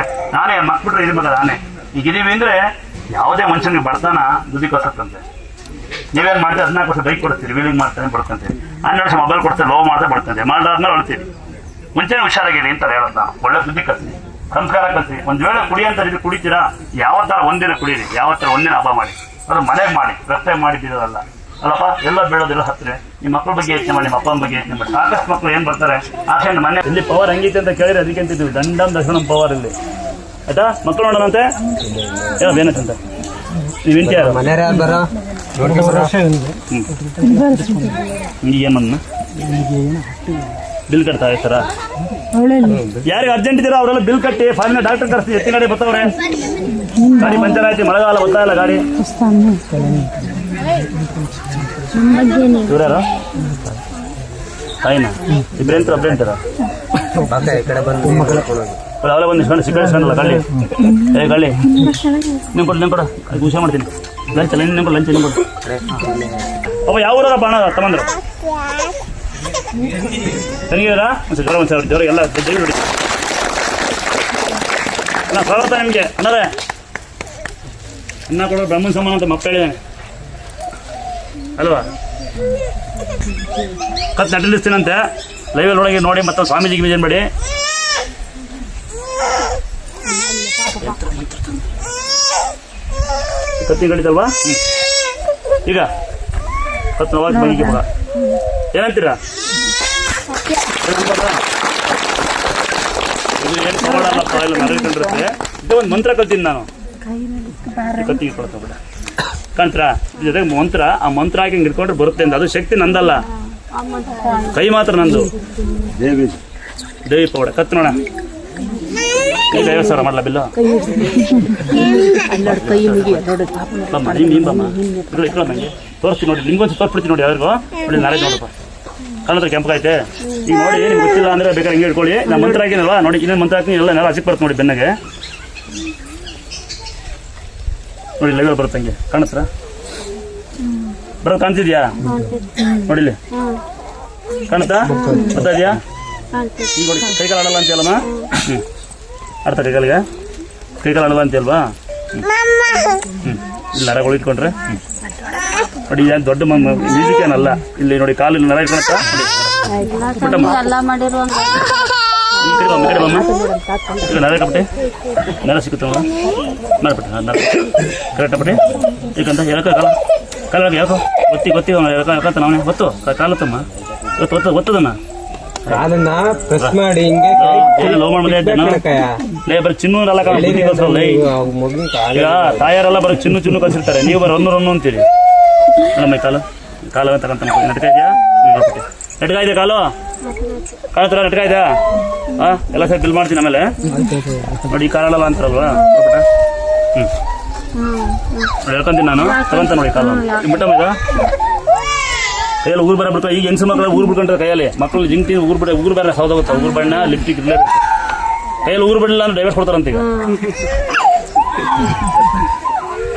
ನಾನೇ ಮಕ್ಬಿಟ್ರೆ ಇರ್ಬೇಕಲ್ಲ. ನಾನೇ ಈಗಿದ್ದೀವಿ ಅಂದರೆ ಯಾವುದೇ ಮನುಷ್ಯನಿಗೆ ಬಡತನ ದುಡ್ಡಿಗೋಸತ್ತಂತೆ. ನೀವೇನು ಮಾಡ್ತೀವಿ 14 ವರ್ಷ ಬೈಕ್ ಕೊಡ್ತೀರಿ, ವೀಲಿಂಗ್ ಮಾಡ್ತಾನೆ ಬಡ್ತಂತೆ. 12 ವರ್ಷ ಮೊಬೈಲ್ ಕೊಡ್ತಾರೆ, ಲೋ ಮಾಡ್ತಾ ಬಡ್ತಂತೆ. ಮಾಡಾದ್ಮೇಲೆ ಹೊಳ್ತೀವಿ. ಮುಂಚೆನೇ ಹುಷಾರಾಗಿರಿ ಅಂತ ಹೇಳೋದು ನಾನು. ಒಳ್ಳೆ ಸುದ್ದಿ ಕಲಿಸಿ, ಸಂಸ್ಕಾರ ಕಲಿಸಿ. ಒಂದು ವೇಳೆ ಕುಡಿಯಂತ ಇದು ಕುಡಿತೀರಾ, ಯಾವತ್ತರ ಒಂದಿನ ಕುಡೀರಿ, ಯಾವತ್ತರ ಒಂದಿನ ಹಬ್ಬ ಮಾಡಿ. ಅದು ಮನೆಗೆ ಮಾಡಿ, ರಸ್ತೆ ಮಾಡಿದ್ದೀರಲ್ಲ ಅಲ್ಲಪ್ಪ. ಎಲ್ಲ ಬೀಳೋದಿಲ್ಲ ಹತ್ತಿರ. ನಿಮ್ಮ ಮಕ್ಕಳ ಬಗ್ಗೆ ಯೋಚನೆ ಮಾಡಿ, ನಿಮ್ಮ ಅಪ್ಪನ ಬಗ್ಗೆ ಯೋಚನೆ ಮಾಡಿ. ಸಾಕಷ್ಟು ಮಕ್ಕಳು ಏನು ಬರ್ತಾರೆ ಆಕ್ಷನ್ ಮನೆ ಇಲ್ಲಿ ಪವರ್ ಹೆಂಗೈತೆ ಅಂತ ಕೇಳಿದ್ರೆ ಅದಕ್ಕೆ ಅಂತಿದ್ವಿ ದಂಡಂ ದರ್ಶನಂ ಪವರ್ ಇಲ್ಲಿ. ಆಯ್ತಾ ಮಕ್ಕಳು ನೋಡೋಣಂತೆ ಏನಂತ ನೀವು ಇಂಟಿ ಯಾರು ಏನು ಬಿಲ್ ಕಟ್ತಾ ಸರ ಯಾರಿಗೆ ಅರ್ಜೆಂಟ್ ಇದ್ದೀರಾ ಅವರೆಲ್ಲ ಬಿಲ್ ಕಟ್ಟಿ ಫಾಲಿನ ಡಾಕ್ಟರ್ ಕರೆಸ್ತೀವಿ. ಎತ್ತಿ ಗಾಡಿ ಬರ್ತಾವ್ರೆ, ಗಾಡಿ ಪಂಚರ್ ಆಯ್ತು, ಮಳೆಗಾಲ ಗೊತ್ತಾಗಲ್ಲ ಗಾಡಿ. ಇವ್ರ್ಯಾರ ತಾಯಿನ ಇಬ್ರೇಂತ ಅಬ್ರೇಂತಾರ ಅವಳೆ ಒಂದು ಸಿಕ್ಕಲ್ಲ ಗಳ್ಳಿ ಗಳ್ಳಿ ನೀವು ಕೊಡು ಖುಷಿ ಮಾಡ್ತೀನಿ. ಲಂಚ್ ಅಲ್ಲ ನಿಮ್ಗೆ ಲಂಚ್ ನಿಮ್ಗೆ ಅಪ್ಪ ಯಾವ ಊರ ಬಾಣ ತಗೊಂಡ್ರು ತನಗಿರ ಜ್ವರ ಒಂದು ಸಾವಿರ ಜ್ವರ ಎಲ್ಲ ಜೈಲು ನೋಡಿ. ಅಣ್ಣ ಸ್ವಾಗತ ನಿಮಗೆ. ಅಣ್ಣರೇ ಅನ್ನ ಕೊಡೋ ಬ್ರಹ್ಮಣ ಸಮಾನ ಅಂತ ಮಕ್ಕಳು ಹೇಳಿದ್ದಾನೆ ಅಲ್ವಾ. ಕತ್ ನಟಲಿಸ್ತೀನಂತೆ ಲೈವಲ್ಲಿ ಒಳಗೆ ನೋಡಿ. ಮತ್ತೆ ಸ್ವಾಮೀಜಿಗೆ ವಿಜಯನ್ ಮಾಡಿ ಕತ್ತಿ ಕಡಿತಲ್ವಾ. ಈಗ ಕತ್ ನೋವಾಗಿ ಬಗಿಗೆ ಮಗ ಏನಂತೀರಾ? ಇದು ಏನು ತಗೊಳ್ಳಲ್ಲಪ್ಪ, ಎಲ್ಲ ನರಕೊಂಡಿರುತ್ತೆ. ಇದು ಒಂದು ಮಂತ್ರ ಕಲ್ತೀನಿ ನಾನು. ಕತ್ತಿಗೆ ಕೊಡ್ತಾ ಬಿಡ ಕಾಣ್ತೀರಾ ಜೊತೆಗೆ ಮಂತ್ರ. ಆ ಮಂತ್ರ ಹಾಕಿ ಹಿಂಗೆ ಇಟ್ಕೊಂಡ್ರೆ ಬರುತ್ತೆ ಅಂತ. ಅದು ಶಕ್ತಿ ನಂದಲ್ಲ, ಕೈ ಮಾತ್ರ ನಂದು. ದೇವಿ ಪೌಡ ಕತ್ತು ನೋಡ. ಈಗ 50,000 ಮಾಡಲ ಬಿಲ್ಲು ಇಟ್ಕೊಳ್ಳ ನಂಗೆ ತೋರಿಸ್ತೀನಿ ನೋಡಿ. ನಿಮ್ಗೊಂದು ತೋರಿಸ್ಬಿಡ್ತೀನಿ ನೋಡಿ. ಯಾರಿಗೂ ನೋಡಿ ನಾಳೆ ನೋಡಪ್ಪ ಕಾಣತ್ರ ಕೆಂಪಗಾಯ್ತೆ. ಈಗ ನೋಡಿ ನಿಮ್ಗೆ ಗೊತ್ತಿಲ್ಲ ಅಂದರೆ ಬೇಕಾದ್ರೆ ಹಿಂಗೆ ಇಟ್ಕೊಳ್ಳಿ. ನಾನು ಮಂತ್ರ ಹಾಕಿನಲ್ವಾ ನೋಡಿ, ಇನ್ನೇನು ಮಂತ್ರ ಹಾಕಿ ಎಲ್ಲ ನೆಲ ಹಸಿಕ್ ಬರುತ್ತೆ ನೋಡಿ ಬೆನ್ನಗೆ ನೋಡಿ. ಲೈವಲ್ಲಿ ಬರುತ್ತೆ ಹಂಗೆ ಕಾಣಿಸ್ರ ಬರೋದು ಕಾಣ್ತಿದ್ಯಾ ನೋಡಿಲಿ ಕಾಣುತ್ತಾ ಬರ್ತಾ ಇದೆಯಾ ಈಗ ನೋಡಿ ಕೈಕಾಲು ಆಡಲ್ಲ ಅಂತೀಯಲ್ಲಮ್ಮ. ಹ್ಞೂ ಆಡ್ತಾ ಕೈಕಾಲಿಗೆ ಕೈಕಾಲು ಆಡಲ್ಲ ಅಂತೀಯಲ್ವಾ. ಇಲ್ಲಿ ನರಗಳು ಇಟ್ಕೊಂಡ್ರೆ ನೋಡಿ ಏನು ದೊಡ್ಡ ಮ್ಯೂಸಿಕ್ ಏನಲ್ಲ. ಇಲ್ಲಿ ನೋಡಿ ಕಾಲಿನ ನರ ಇಟ್ಕೊಳತ್ತ ಈ ಕಡೆ ಬಮ್ಮ ಈಗ ನರ ಕಪಟೆ ನರ ಸಿಗುತ್ತಲ್ಲ ಮಾಡ್ಬಿಟ್ಟೆ ನರ ಕರೆಕ್ಟಪಟ್ಟೆ ಈಗಂತ ಹೇಳ್ಕ ಕಾಲಾಗ ಯಾಕೋ ಗೊತ್ತಿ ಹೇಳ್ಕಂತ ನಾವೇ ಗೊತ್ತು ಕಾಲತ್ತಮ್ಮ ಇವತ್ತು ಒತ್ತದಮ್ಮ ಅದನ್ನ ಪ್ರೆಸ್ ಮಾಡಿ ಹಿಂಗೆ ಲೋ ಮಾಡಿ ಬರೀ ಚಿನ್ನು ಈಗ ತಾಯಾರೆಲ್ಲ ಬರೀ ಚಿನ್ನು ಕಳ್ಸಿರ್ತಾರೆ. ನೀವು ಬರೀ ಒಂದು ಅಂತೀರಿ. ಮೇಡಮ್ ಕಾಲು ತಗೊಂತ ನಟ್ಕ ಇದೆಯಾ ನಟ್ಕ ಇದೆ ಕಾಲು ತರ ನಟ್ಕ ಇದೆಯಾ ಎಲ್ಲ ಸರಿ ಬಿಲ್ ಮಾಡ್ತೀನಿ. ಆಮೇಲೆ ನೋಡಿ ಈ ಕಾಲಲ್ಲ ಅಂತಾರಲ್ವಾ ಹೇಳ್ಕೊಂತೀನಿ ನಾನು ತಗೊಂತ ನೋಡಿ ಕಾಲು ಬಿಟ್ಟಮ್ಮ ಇದು ಕೈಯಲ್ಲಿ ಊರು ಬರ ಈಗ ಹೆಂಗಸು ಮಕ್ಕಳು ಊರು ಬಿಡ್ಕೊಂಡ್ರೆ ಕೈಯಲ್ಲಿ ಮಕ್ಕಳು ಜಿಂಕ್ತಿ ಊರು ಬೇರೆ ಸೌದೋಗುತ್ತೆ. ಊರು ಬಣ್ಣ ಲಿಪ್ಟಿಕ್ ಇರಲೇಬೇಕು. ಕೈಯಲ್ಲಿ ಊರು ಬಿಡಲಿಲ್ಲ ಅಂದ್ರೆ ಡೈವರ್ಸ್ ಕೊಡ್ತಾರಂತ. ಈಗ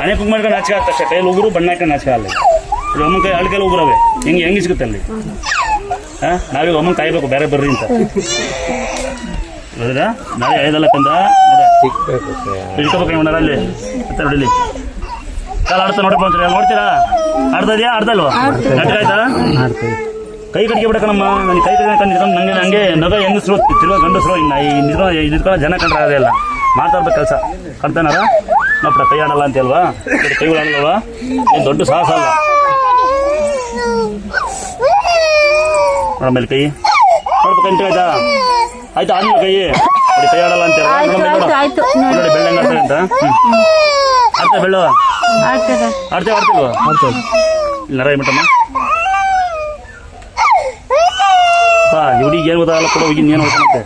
ಹಣೆ ಕುಂಗ್ ಮಾಡ್ಕೊಂಡು ನಾಚಿಕೆ ಆಗ್ತಷ್ಟೇ. ಕೈಯಲ್ಲಿ ಉಗುರು ಬಣ್ಣ ಹಾಕೊಂಡು ನಾಚಿಕೆ ಆಗಲ್ಲ. ಇದು ಅಮ್ಮನ ಕೈ ಅಳ್ಕೈಲಿ ಉಗುರವೆ ಹೆಂಗೆ ಸಿಗುತ್ತೆ ಅಲ್ಲಿ. ನಾವೀಗ ಅಮ್ಮನ ಕಾಯ್ಬೇಕು ಬೇರೆ ಬರ್ರಿ ಅಂತ ಹೌದಾ. ನಾಳೆ ಐದಲ್ಲ ಕಂದ ಇಟ್ಕೋಬೇಕು ಅಲ್ಲಿ ಮತ್ತೆ ನೋಡಿಲಿ ಕಾಲ ಆಡ್ತಾ ನೋಡಪ್ಪ ಅಂತೀರಿ. ನೋಡ್ತೀರಾ ಆಡ್ತಾ ಇದೆಯಾ ಆಡ್ದಲ್ವಾ ನಟ್ಕಾಯ್ತಾ ಕೈ ಕಟ್ಟಿಗೆ ಬಿಡಕ ನಮ್ಮ ನನಗೆ ಕೈ ಕಟ್ಟಿಗೆ ಕಂಡು ನನಗೆ ನನಗೆ ನಗ ಹೆಂಗಸ್ರು ತಿರುಗ ಗಂಡಸ್ರು ನಿಂತ್ಕೊಂಡು ಜನ ಕಂಡ್ರೆ ಅದೆಲ್ಲ ಮಾತಾಡ್ಬೇಕು ಕೆಲಸ ಕಟ್ತಾನಾರ ನೋಡ್ಬಿಡ ಕೈ ಆಡಲ್ಲ ಅಂತೀಲ್ವಾ ಕೈಗಳು ಆಡಲ್ವಾ ಏನು ದೊಡ್ಡ ಸಾಹಸ ಅಲ್ಲ. ನೋಡಮೇಲೆ ಕೈ ನೋಡ್ಬೇಕು ಎಂಟಾಯ್ತಾ ಆಯ್ತಾ ಆದ್ಮೇಲೆ ಕೈ ನೋಡಿ ಕೈ ಆಡಲ್ಲ ಅಂತೀರ ನೋಡಿ ಬೆಳ್ಳ ಹೆಂಗ ಅಂತ ಆಡ್ತಾ ಬೆಳ್ಳು ಆಡ್ತಿಲ್ವಾ ಇಲ್ಲ ನರ ಬಿಟ್ಟಮ್ಮ ಹುಡುಗಿ ಏನು ಗೊತ್ತಾಗಲ್ಲ ಕೂಡ ಹೋಗಿ ಏನು ಹೋಗ್ತಾನಂತೆ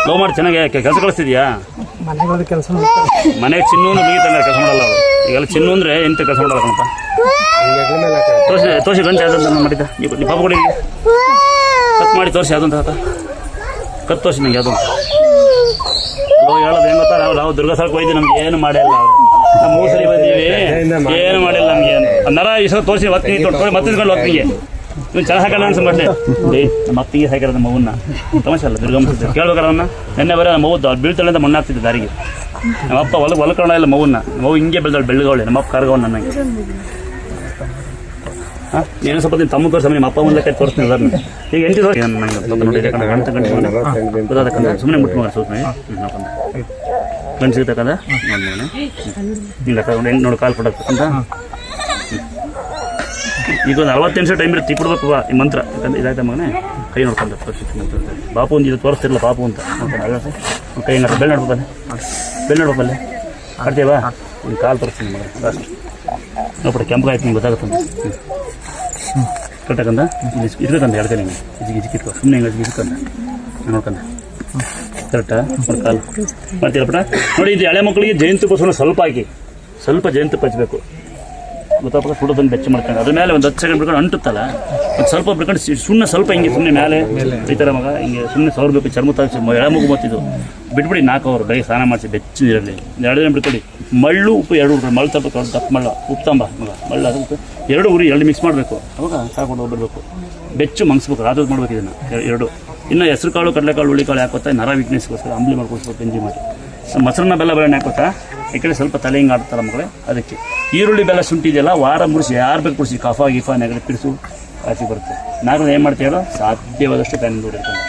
ಲವ್ ಮಾಡಿ ಚೆನ್ನಾಗಿ ಕೆಲಸ ಕಳಿಸ್ತಿದ್ಯಾ ಮನೆಗೆ ಚಿನ್ನು ಮುಗಿತಂಗ ಕೆಲಸ ಮಾಡಲ್ಲ ಅವರು. ಈಗೆಲ್ಲ ಚಿನ್ನು ಅಂದ್ರೆ ಎಂತ ಕೆಲಸ ಮಾಡಲ್ಲ ಕಣಪ್ಪ. ತೋರಿಸಿ ಗಂಟೆ ಯಾವ್ದಂತ ಮಾಡಿದ್ದ ನೀವು ಪಾಪ ಕೊಡಿ ಕತ್ ಮಾಡಿ ತೋರಿಸಿ ಯಾವ್ದಂತ ಕತ್ ತೋರಿಸಿ ನಂಗೆ ಯಾವ್ದು ಲೋ ಹೇಳೋದು ಹೆಂಗೆ ಗೊತ್ತಾ ನಾವು ದುರ್ಗಸ್ಥಳಕ್ಕೆ ಹೋಯ್ತು ನಮ್ಗೆ ಏನು ಮಾಡಿಲ್ಲ ನಾವು 3 ಸರಿ ಬಂದೀವಿ ಏನು ಮಾಡಿಲ್ಲ ನಮ್ಗೆ ನರ ಇಷ್ಟ ತೋರಿಸಿ ಒತ್ತಿ ಮತ್ತೆ ಒತ್ತಿಗೆ ನೀವು ಚೆನ್ನಾಗಿ ಹಾಕಲ್ಲ ಅನ್ಸ ಮತ್ತೆ ನಮ್ಮ ಅತ್ತಿಗೆ ಹಾಕಿರೋದು ನಮ್ಮ ಮಗುನ್ನ ತಮಾಷೆ ಅಲ್ಲ ದುರ್ಗಮ್ಮ ಕೇಳ್ಬೇಕಾರೆ ಅವನ್ನ ನೆನ್ನೆ ಬರೋ ಮಗು ಬೀಳ್ತಾಳೆ ಅಂತ ಮಣ್ಣಾಗ್ತಿದ್ದೆ ದಾರಿಗೆ. ನಮ್ಮ ಅಪ್ಪ ಹೊಲಕರಣ ಇಲ್ಲ ಮಗುನ್ನ ಮಗು ಹಿಂಗೆ ಬೆಳೆದಾಳೆ ಬೆಳ್ಳಗವಳೆ ನಮ್ಮ ಅಪ್ಪ ಕರ್ಗವ್ ನನಗೆ ಏನು ಸ್ವಲ್ಪ ನೀನು ತಮ್ಮ ತೋರಿಸ ನಿಮ್ಮ ಅಪ್ಪ ಮುಂದೆ ಕೈ ತೋರಿಸ್ತೀನಿ ಅದನ್ನು ಈಗ ಎಂಟಿ ತೋರಿಸಿ ನಂಗೆ ಸುಮ್ಮನೆ ಮುಟ್ಟು ಮಗ ಸ್ವಲ್ಪ ಗಂಟು ಸಿಗ್ತಕ್ಕಂದ ನೋಡಿ ಹೆಂಗೆ ನೋಡಿ ಕಾಲು ಕೊಡಕ್ಕಂತ ಈಗ ಒಂದು 40 ನಿಮಿಷ ಟೈಮ್ ಇರುತ್ತೆ ಕೊಡ್ಬೇಕು ಬಾ ಈ ಮಂತ್ರ ಯಾಕಂದ್ರೆ ಇದಾಯ್ತ ಮಗನೇ ಕೈ ನೋಡ್ಕೊಂಡ ತೋರಿಸ್ತೀನಿ ಬಾಪು ಒಂದು ಇದು ತೋರಿಸ್ತಿರಲ್ಲ ಪಾಪು ಅಂತ ನೋಡ್ಕೊಂಡು ಕೈ ಹಿಂಗೆ ಬೆಳೆ ನೋಡ್ಬೇಕಲ್ಲೇ ಬೆಳೆ ನೋಡ್ಬೇಕಲ್ಲೇ ಆಡ್ತೀವಾ ನಿನ್ನ ಕಾಲು ತೋರಿಸ್ತೀನಿ ಮಗ ಲಾಸ್ಟ್ ನೋಡ್ಬಿಟ್ಟು ಕೆಂಪಗಾಯ್ತು ನಿಮ್ಗೆ ಗೊತ್ತಾಗುತ್ತೆ ಕಟ್ಟಕ್ಕಂದ ಇರ್ಬೇಕಂತ ಹೇಳ್ತೇನೆ ನಿಮಗೆ ಇಟ್ಕೊ ಸುಮ್ಮನೆ ಹಿಂಗೆ ಇಟ್ಕೊಂಡ ನೋಡ್ಕೊಂಡ ಕರೆಕ್ಟಾ ನೋಡಿ ಕಾಲು ಮಾಡ್ತೀರಪ್ಪಟ ನೋಡಿ ಇದು ಹಳೆ ಮಕ್ಕಳಿಗೆ ಜಯಂತಿಗೋಸ್ಕರ ಸ್ವಲ್ಪ ಹಾಕಿ ಸ್ವಲ್ಪ ಜಯಂತಿ ಹಚ್ಚಬೇಕು ಗೊತ್ತಾಗ ಸುಡೋದನ್ನು ಬೆಚ್ಚ ಮಾಡ್ಕೊಂಡು ಅದ್ರ ಮೇಲೆ ಒಂದು 10 ಸೆಕೆಂಡ್ ಬಿಡ್ಕೊಂಡು ಅಂಟುತ್ತಲ್ಲ ಒಂದು ಸ್ವಲ್ಪ ಬಿಡ್ಕೊಂಡು ಸುಮ್ಮನೆ ಸ್ವಲ್ಪ ಹಿಂಗೆ ಸುಮ್ಮನೆ ಮೇಲೆ ಈ ಥರ ಮಗ ಹಿಂಗೆ ಸುಮ್ಮನೆ ಸವರ್ಬೇಕು ಚರ್ಮ ತಾಗಿಸಿ ಎಳೆ ಮಗು ಮತ್ತಿದ್ದು ಬಿಟ್ಬಿಡಿ 4 ಅವರು ಕೈ ಸ್ನಾನ ಮಾಡಿಸಿ ಬೆಚ್ಚ ನೀರಲ್ಲಿ 2 ದಿನ ಬಿಡ್ಕೊಳ್ಳಿ ಮಳ್ಳು ಉಪ್ಪು 2 ಉಡ್ರಿ ಮಳ್ಳು ತಪ್ಪಬೇಕು ದಪ್ಪ ಮಳ್ಳ ಉಪ್ಪು ತಂಬ ಮಗ ಮಳ್ಳು ಅದು 2 ಉರಿ 2 ಮಿಕ್ಸ್ ಮಾಡಬೇಕು ಅವಾಗ ಸಾಕೊಂಡು ಹೋಗ್ಬಿಡ್ಬೇಕು ಬೆಚ್ಚು ಮಂಗಿಸ್ಬೇಕು ರಾತ್ರಿ ಮಾಡ್ಬೇಕು ಇದನ್ನು 2 ಇನ್ನು ಹೆಸರು ಕಾಳು ಕಡಲೆಕಾಳು ಹುಳಿಕಾಳು ಹಾಕೋತಾ ನರ ವೀಕ್ನೆಸ್ಗೋಸ್ಕರ ಅಂಬ್ಲಿ ಮಾಡ್ಕೊಳ್ಸ್ಬೇಕು ಗಂಜಿ ಮಾಡಿ ಮೊಸರನ್ನ ಬೆಲ್ಲ ಬೆಳೆ ಹಾಕೋತಾ ಈ ಕಡೆ ಸ್ವಲ್ಪ ತಲೆ ಹಿಂಗೆ ಆಡ್ತಾರೆ ಮಕ್ಕಳೇ ಅದಕ್ಕೆ ಈರುಳ್ಳಿ ಬೆಲ್ಲ ಶುಂಠಿ ಇದೆಯಲ್ಲ ವಾರ ಮುಡಿಸಿ ಯಾರು ಬೇಕು ಕುಡಿಸಿ ಕಫ ಗಿಫಾ ನೆಗಡಿ ಪಿಡಿಸು ಕಾಚಿ ಬರುತ್ತೆ ನಾಲ್ಕು ಏನು ಮಾಡ್ತೀವಿ ಹೇಳೋ ಸಾಧ್ಯವಾದಷ್ಟು ಪ್ಯಾನ್ ನೋಡಿರ್ಕೊಂಡು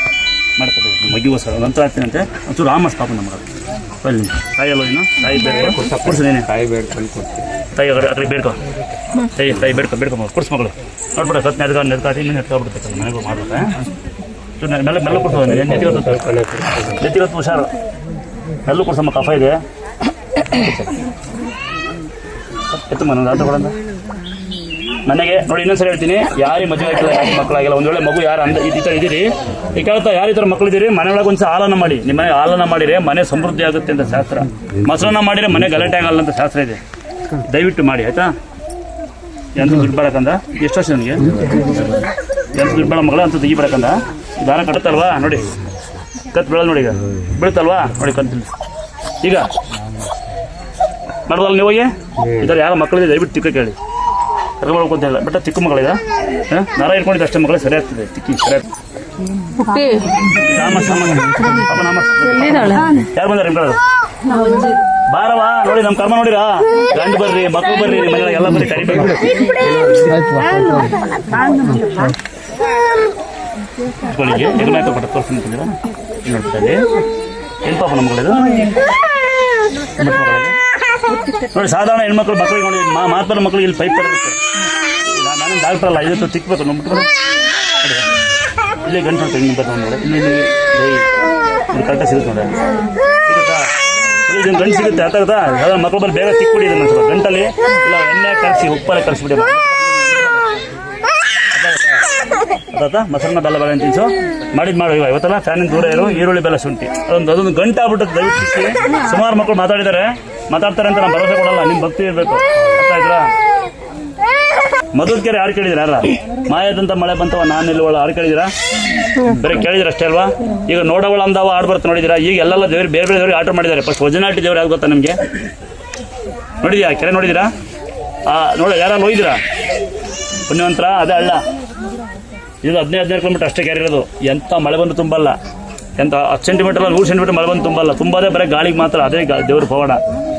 ಮಾಡ್ತಾರೆ ಮಗಿಗೋಸ್ಕರ ನಂತರ ಆಗ್ತೀನಂತೆ ಒಂಚೂರು ಆಮ ಪಾಪ ನಮ್ಗೆ ಅಲ್ಲಿ ತಾಯಿ ಅಲ್ಲ ನೀನು ತಾಯಿ ಬೇಡ್ಕೊ ಕೊಡ್ಸಿದೇನೆ ತಾಯಿ ಬೇಡ್ಕೊಂಡು ಕೊಡ್ತೀವಿ ತಾಯಿ ಅದ್ರಿಗೆ ಬೇಡ್ಕೊ ತಾಯಿ ಬೇಡ್ಕೊ ಕೊಡ್ಸ್ ಮಗಳು ನೋಡ್ಬಿಡ ಸತ್ ನೆದ್ಕಾಟಿ ಇನ್ನೂ ನೆತ್ಕೊಬಿಡುತ್ತೆ ಮನೆಗೂ ಮಾಡ್ಬೇಕಾ ಮೆಲ್ಲ ಮೆಲ್ಲ ಕೊಡ್ಸೋದು ನೆತ್ತಿಗೊತ್ತು ಹುಷಾರು ಎಲ್ಲೂ ಕೊಡ್ಸಮ್ಮ ಕಫ ಇದೆ ಎತ್ತು ಮನ ಆಟ ಕೊಡಂತ ನನಗೆ ನೋಡಿ ಇನ್ನೊಂದ್ಸರಿ ಹೇಳ್ತೀನಿ ಯಾರಿಗೆ ಮದುವೆ ಆಗಿಲ್ಲ ಯಾಕೆ ಮಕ್ಕಳಾಗಿಲ್ಲ ಒಂದು ವೇಳೆ ಮಗು ಯಾರು ಅಂದ ಈ ಥರ ಇದ್ದೀರಿ ಈಗ ಕೇಳ್ತಾ ಯಾರು ಈ ಥರ ಮಕ್ಕಳಿದ್ದೀರಿ ಮನೆ ಒಳಗೆ ಒಂದ್ಸಲ ಹಾಲನ್ನ ಮಾಡಿ ನಿಮ್ಮ ಮನೆ ಹಾಲನ್ನ ಮಾಡಿದರೆ ಮನೆ ಸಮೃದ್ಧಿ ಆಗುತ್ತೆ ಅಂತ ಶಾಸ್ತ್ರ ಮೊಸರನ್ನ ಮಾಡಿದರೆ ಮನೆ ಗಲಾಟೆ ಆಗಲ್ಲ ಅಂತ ಶಾಸ್ತ್ರ ಇದೆ ದಯವಿಟ್ಟು ಮಾಡಿ ಆಯ್ತಾ ಎಂತ ದುಡ್ಡು ಬೇಡಕ್ಕಂದ ಎಷ್ಟು ವರ್ಷ ನನಗೆ ಎಂತ ದುಡ್ಡು ಬೇಡ ಮಗಳ ಅಂತ ತೆಗಿಬೇಡಕ್ಕಂದ ದಾರ ಕಟ್ಟುತ್ತಲ್ವಾ ನೋಡಿ ಕತ್ತು ಬೀಳೋದು ನೋಡಿ ಈಗ ಬೀಳುತ್ತಲ್ವಾ ನೋಡಿ ಕಂತ ಈಗ ಮಾಡೋದಲ್ಲ ನೀವು ಹೋಗಿ ಈ ಥರ ಯಾರೋ ಮಕ್ಕಳಿದೆ ದಯವಿಟ್ಟು ತಿಕ್ಕ ಕೇಳಿ ಕರ್ಕೊಂಡ್ಬರ್ಬೇಕು ಅಂತ ಇಲ್ಲ ಬಟ್ ಚಿಕ್ಕ ಮಗಳಿದ ನರ ಇಟ್ಕೊಂಡಿದ್ದು ಅಷ್ಟೇ ಮಗಳು ಸರಿ ಆಗ್ತದೆ ತಿಕ್ಕಿ ಸರಿ ಆಗ್ತದೆ ಯಾರು ಬಂದಾರೆ ಬಾರವಾ ನೋಡಿ ನಮ್ಮ ಕರ್ಮ ನೋಡಿರಾ ಗಂಡು ಬರ್ರಿ ಮಕ್ಕಳು ಬರ್ರಿ ನಿಮ್ಮ ಮನೆಯೊಳಗೆ ಎಲ್ಲ ಬರ್ರಿ ಕರಿಬೇಕು ಎದುರು ಕೊಟ್ಟ ತೋರಿಸ್ತಿದ್ದೀರಾ ನೋಡ್ತಾರೆ ಏನು ಪಾಪ ನಮ್ಮ ಮಗಳಿದು ನೋಡಿ ಸಾಧಾರಣ ಹೆಣ್ಮಕ್ಳು ಮಕ್ಕಳಿಗೆ ನೋಡಿ ಮಾತಾಡೋ ಮಕ್ಕಳಿಗೆ ಇಲ್ಲಿ ಪೈಪ್ ಬರುತ್ತೆ ನಾನೇನು ಡಾಕ್ಟರ್ ಅಲ್ಲ ಇದತ್ತು ತಿಕ್ಬೇಕು ನೋಡ್ಬಿಟ್ಟು ಇಲ್ಲಿ ಗಂಟು ನೋಡ್ತಾರೆ ಹಿಂಗೆ ಬರ್ತಾರೆ ನೋಡಿ ಇಲ್ಲಿ ಕರೆಕ್ಟಾಗಿ ಸಿಗುತ್ತೆ ನೋಡಿ ಸಿಗುತ್ತಾ ಇದನ್ನು ಗಂಟು ಸಿಗುತ್ತೆ ಆತಾಗತ್ತಾ ಸಾಧಾರಣ ಮಕ್ಕಳು ಬಂದು ಬೇಗ ತಿಕ್ಬಿಡಿ ಇದನ್ನು ಸ್ವಲ್ಪ ಗಂಟಲ್ಲಿ ಇಲ್ಲ ಎಣ್ಣೆ ಕರೆಸಿ ಉಪ್ಪಲ್ಲೇ ಕರೆಸಿಬಿಡಿ ಅದಾತ ಮೊಸರನ್ನ ಬೆಲ್ಲ ಬೆಳೆ ತಿನ್ಸು ಮಾಡಿದ್ ಮಾಡಿ ಇವತ್ತಲ್ಲ ಫ್ಯಾನಿನ ದೂರ ಇರು ಈರುಳ್ಳಿ ಬೆಲ್ಲ ಶುಂಠಿ ಅದೊಂದು ಗಂಟೆ ಆಗ್ಬಿಟ್ಟು ದಯವಿಟ್ಟು ಸುಮಾರು ಮಕ್ಕಳು ಮಾತಾಡ್ತಾರೆ ಅಂತ ನಾನು ಭರವಸೆ ಕೊಡಲ್ಲ ನಿಮ್ ಭಕ್ತಿ ಇರಬೇಕು ಅರ್ಥ ಆಯ್ತಾ ಮಧುಕೆರೆ ಹಾಡು ಕೇಳಿದಿರ ಯಾರ ಮಾಯದಂತ ಮಳೆ ಬಂತವ ನಾನು ನಿಲ್ಲುವಳ ಹಾಡು ಕೇಳಿದಿರಾ ಬೇರೆ ಕೇಳಿದಿರ ಅಷ್ಟೇ ಅಲ್ವಾ ಈಗ ನೋಡವಳ ಅಂದವ ಹಾಡು ಬರ್ತಾ ನೋಡಿದಿರಾ ಈಗ ಎಲ್ಲೆಲ್ಲ ದೇವ್ರು ಬೇರೆ ಬೇರೆ ದೇವ್ರಿಗೆ ಆರ್ಡರ್ ಮಾಡಿದ್ದಾರೆ ಫಸ್ಟ್ ಒಜನಾಟಿ ದೇವ್ರು ಯಾವ್ದು ಗೊತ್ತಾ ನಿಮಗೆ ನೋಡಿದ್ಯಾ ಕೆರೆ ನೋಡಿದಿರಾ ನೋಡಿ ಯಾರು ಹೋಗಿದ್ದೀರಾ ಪುಣ್ಯವಂತರ ಅದೇ ಹಳ್ಳ ಇದು 15 ಕಿಲೋಮೀಟರ್ ಅಷ್ಟೇ ಕೆರೆ ಇರೋದು ಎಂಥ ಮಳೆ ಬಂದು ತುಂಬಲ್ಲ ಎಂತ 10 ಸೆಂಟಿಮೀಟರ್ 100 ಸೆಂಟಿಮೀಟರ್ ಮಳೆ ಬಂದು ತುಂಬಲ್ಲ ತುಂಬದೇ ಬರೀ ಗಾಳಿಗೆ ಮಾತ್ರ ಅದೇ ದೇವ್ರ ಪವಾಡ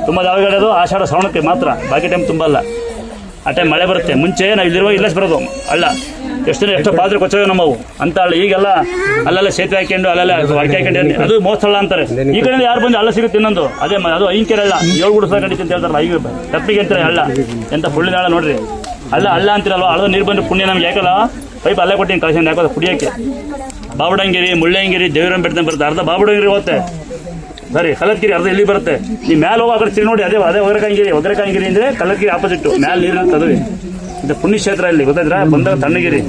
ತುಂಬ ಯಾವಾಗದು ಆಷಾಢ ಶ್ರಾವಣಕ್ಕೆ ಮಾತ್ರ ಬಾಕಿ ಟೈಮ್ ತುಂಬಲ್ಲ ಆ ಟೈಮ್ ಮಳೆ ಬರುತ್ತೆ ಮುಂಚೆ ನಾವು ಇಲ್ಲಿರುವ ಇಲ್ಲೇ ಬರೋದು ಹಳ್ಳ ಎಷ್ಟೋ ಪಾತ್ರೆ ಕೊಚ್ಚೋದು ನಮ್ಮವು ಅಂತ ಹಳ್ಳ ಈಗೆಲ್ಲ ಅಲ್ಲೆಲ್ಲ ಸೇತುವೆ ಹಾಕೊಂಡು ಅಲ್ಲೆಲ್ಲ ಅಡಿಕೆ ಹಾಕೊಂಡು ಅದು ಮೋಸ್ತಳ ಅಂತಾರೆ ಈ ಕಡೆ ಯಾರು ಬಂದು ಹಳ್ಳ ಸಿಗುತ್ತೆ ಇನ್ನೊಂದು ಅದೇ ಅದು ಐಂಕೆರೆ ಹಳ್ಳ 7 ಗುಡಿಸ ನಡೀತಿ ಅಂತ ಹೇಳ್ತಾರಲ್ಲ ಈಗ ತಪ್ಪಿಗೆ ಅಂತಾರೆ ಹಳ್ಳ ಎಂತ ಪುಳ್ಳಿನ ಹಳ್ಳ ನೋಡ್ರಿ ಹಳ್ಳ ಅಂತಿರಲ್ವ ಹಳ್ಳದ ನೀರು ಬಂದು ಪುಣ್ಯ ನಮ್ಗೆ ಯಾಕಲ್ಲ ಪೈಪ್ ಅಲ್ಲೇ ಕೊಟ್ಟಿನಿ ಕಳ್ಸಿಂದ ಯಾಕೋದು ಕುಡಿಯೋಕ್ಕೆ ಬಾಬುಡಂಗಿರಿ ಮುಳ್ಳಂಗಿರಿ ದೇವರಂ ಬೆಟ್ಟದ ಬರುತ್ತೆ ಅರ್ಧ ಬಾಬುಡಂಗಿರಿ ಹೋಗುತ್ತೆ ಸರಿ ಕಲತ್ಗಿರಿ ಅರ್ಧ ಇಲ್ಲಿ ಬರುತ್ತೆ ನೀವು ಮ್ಯಾಲೆ ಹೋಗೋ ಕಡೆ ನೋಡಿ ಅದೇ ಒಗರಕಾಯಿಗಿರಿ ಅಂದರೆ ಕಲತ್ಗಿರಿ ಆಪೋಸಿಟ್ ಮ್ಯಾಲೆ ನೀರು ಇರ್ತದೆ ಇದು ಪುಣ್ಯಕ್ಷೇತ್ರ ಇಲ್ಲಿ ಗೊತ್ತಾಯ್ತಾ ಬಂದಾಗ ತಣ್ಣಗಿರಿ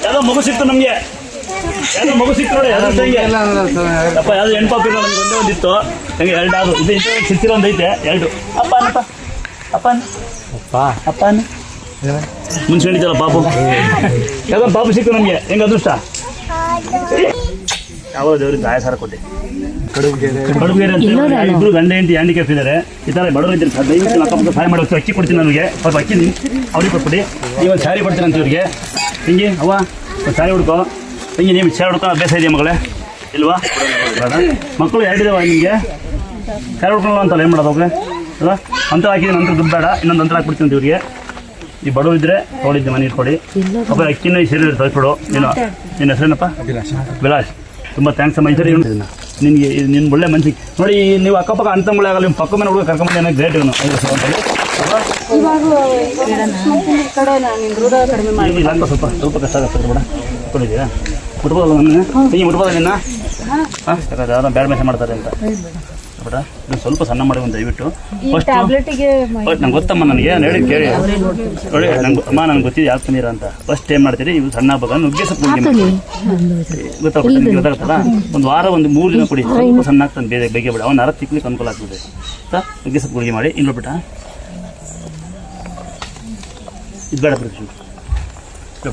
ಯಾವುದೋ ಮಗು ಸಿಕ್ತು ನಮಗೆ ಯಾವುದೋ ಮಗು ಸಿಕ್ತು ನೋಡಿ ಅಪ್ಪ ಯಾವ್ದು ಹೆಣ್ಪಾಪಿ ನಮ್ಗೆ ಒಂದೇ ಒಂದಿತ್ತು ಹಂಗೆ 2 ಅದು ಇದು ಸಿಕ್ತಿರೋ ಒಂದು ಐತೆ 2 ಅಪ್ಪ ಮುಂಚೆ ಹಿಡಿತಲ್ಲ ಪಾಪು ಯಾವ್ದೋ ಪಾಪು ಸಿಕ್ತು ನಮಗೆ ಹೆಂಗೆ ಅದೃಷ್ಟ ಯಾವ ದೇವ್ರಿಗೆ ಗಾಯ ಸಾರ ಕೊಟ್ಟೆ ಕಡುಗೆರೆ ಅಂತ ಇಬ್ರು ಗಂಡ ಹೆಂಡತಿ ಹ್ಯಾಂಡಿಕ್ಯಾಪ್ ಇದ್ದಾರೆ ಈ ಥರ ಬಡವರು ಇದ್ದೀನಿ ದಯವಿಟ್ಟು ಅಕ್ಕಪಕ್ಕ ಸಹಾಯ ಮಾಡೋದು ಅಕ್ಕಿ ಕೊಡ್ತೀನಿ ನನಗೆ ಸ್ವಲ್ಪ ಅಕ್ಕಿ ಅವ್ರಿಗೆ ಕೊಟ್ಬಿಡಿ ನೀವು ಒಂದು ಸ್ಯಾರಿ ಕೊಡ್ತೀನಿ ಅಂತ ಇವ್ರಿಗೆ ಹಿಂಗೆ ಅವ್ವ ಒಂದು ಸ್ಯಾರಿ ಹುಡ್ಕೋ ಹಿಂಗೆ ನೀವು ಸ್ಯಾರಿ ಹುಡ್ಕೋ ಅಭ್ಯಾಸ ಇದೆಯಾ ಮಗಳೇ ಇಲ್ವಾ ಮಕ್ಕಳು 2 ಇದಾವ ನಿಮಗೆ ಸ್ಯಾರಿ ಹುಡ್ಕೊಳ್ಳೋ ಅಂತಲ್ಲ ಏನು ಮಾಡೋದು ಅವ್ರಿಗೆ ಅಲ್ವಾ ಅಂತ ಹಾಕಿದ್ದೀನಿ ನಂತರ ದುಡ್ಡು ಬೇಡ ಇನ್ನೊಂದು ನಂತರ ಹಾಕ್ಬಿಡ್ತೀನಿ ಅಂತ ಇವ್ರಿಗೆ ಈ ಬಡವರು ಇದ್ದರೆ ತೊಗೊಳಿದ್ದೆ ಮನೆ ಇಟ್ಕೊಡಿ ಒಬ್ಬ ಅಕ್ಕಿನ ಈ ಸೀರೆ ತರಿಸ್ಬಿಡು ನಿನ್ನ ಹೆಸರೇನಪ್ಪ ವಿಲಾಸ್ ತುಂಬ ಥ್ಯಾಂಕ್ಸ್ ಅಮ್ಮ ಇದ್ದರೆ ನಿನಗೆ ನಿನ್ನ ಒಳ್ಳೆ ಮನ್ಸಿಗೆ ನೋಡಿ ನೀವು ಅಕ್ಕಪಕ್ಕ ಅಂತ ಮುಳ್ಳೆ ಆಗಲ್ಲ ನಿಮ್ಮ ಪಕ್ಕ ಮನೆ ಹುಡುಗ ಕರ್ಕೊಂಬಂದು ಏನೋ ಗ್ರೇಟ್ ಇವನು ಸ್ವಲ್ಪ ಕಷ್ಟ ಆಗುತ್ತೆ ಬಿಡ ಕೊಟ್ಟಿದ್ದೀರಾ ಮುಟ್ಬೋದು ನನ್ನ ಹಿಂಗೆ ಮುಟ್ಬೋದ ನಿನ್ನ ಹಾಂ ಯಾವ್ದೋ ಬ್ಯಾಡ್ ಮೆಸೇಜ್ ಮಾಡ್ತಾರೆ ಅಂತ ಬಿಡ ನೀವು ಸ್ವಲ್ಪ ಸಣ್ಣ ಮಾಡಿ ಒಂದು ದಯವಿಟ್ಟು ಫಸ್ಟ್ ನಂಗೆ ಗೊತ್ತಮ್ಮ ನನಗೆ ಹೇಳಿ ಕೇಳಿ ನೋಡಿ ಅಮ್ಮ ನನಗೆ ಗೊತ್ತಿದೆ ಯಾಕೆ ನೀರು ಅಂತ ಫಸ್ಟ್ ಏನು ಮಾಡ್ತೀರಿ ಇವು ಸಣ್ಣ ಹಬ್ಬ ನುಗ್ಗೆ ಸೊಪ್ಪು ಗೊತ್ತಾಗ್ತದೆ ನಿಮಗೆ ಗೊತ್ತಾಗುತ್ತಲ್ಲ ಒಂದು ವಾರ ಒಂದು 3 ದಿನ ಕುಡಿ ಸ್ವಲ್ಪ ಸಣ್ಣ ಆಗ್ತಾನೆ ಬೇಗ ಬಿಡ ಅವ್ನು ನರ ತಿಕ್ಲಿಕ್ಕೆ ಅನುಕೂಲ ಆಗ್ತದೆ ನುಗ್ಗೆ ಸೊಪ್ಪು ಗುಳಿಗೆ ಮಾಡಿ ಇನ್ನು ಬಿಟ್ಟ ಇದು ಬೇಡ ಬಿಡಿ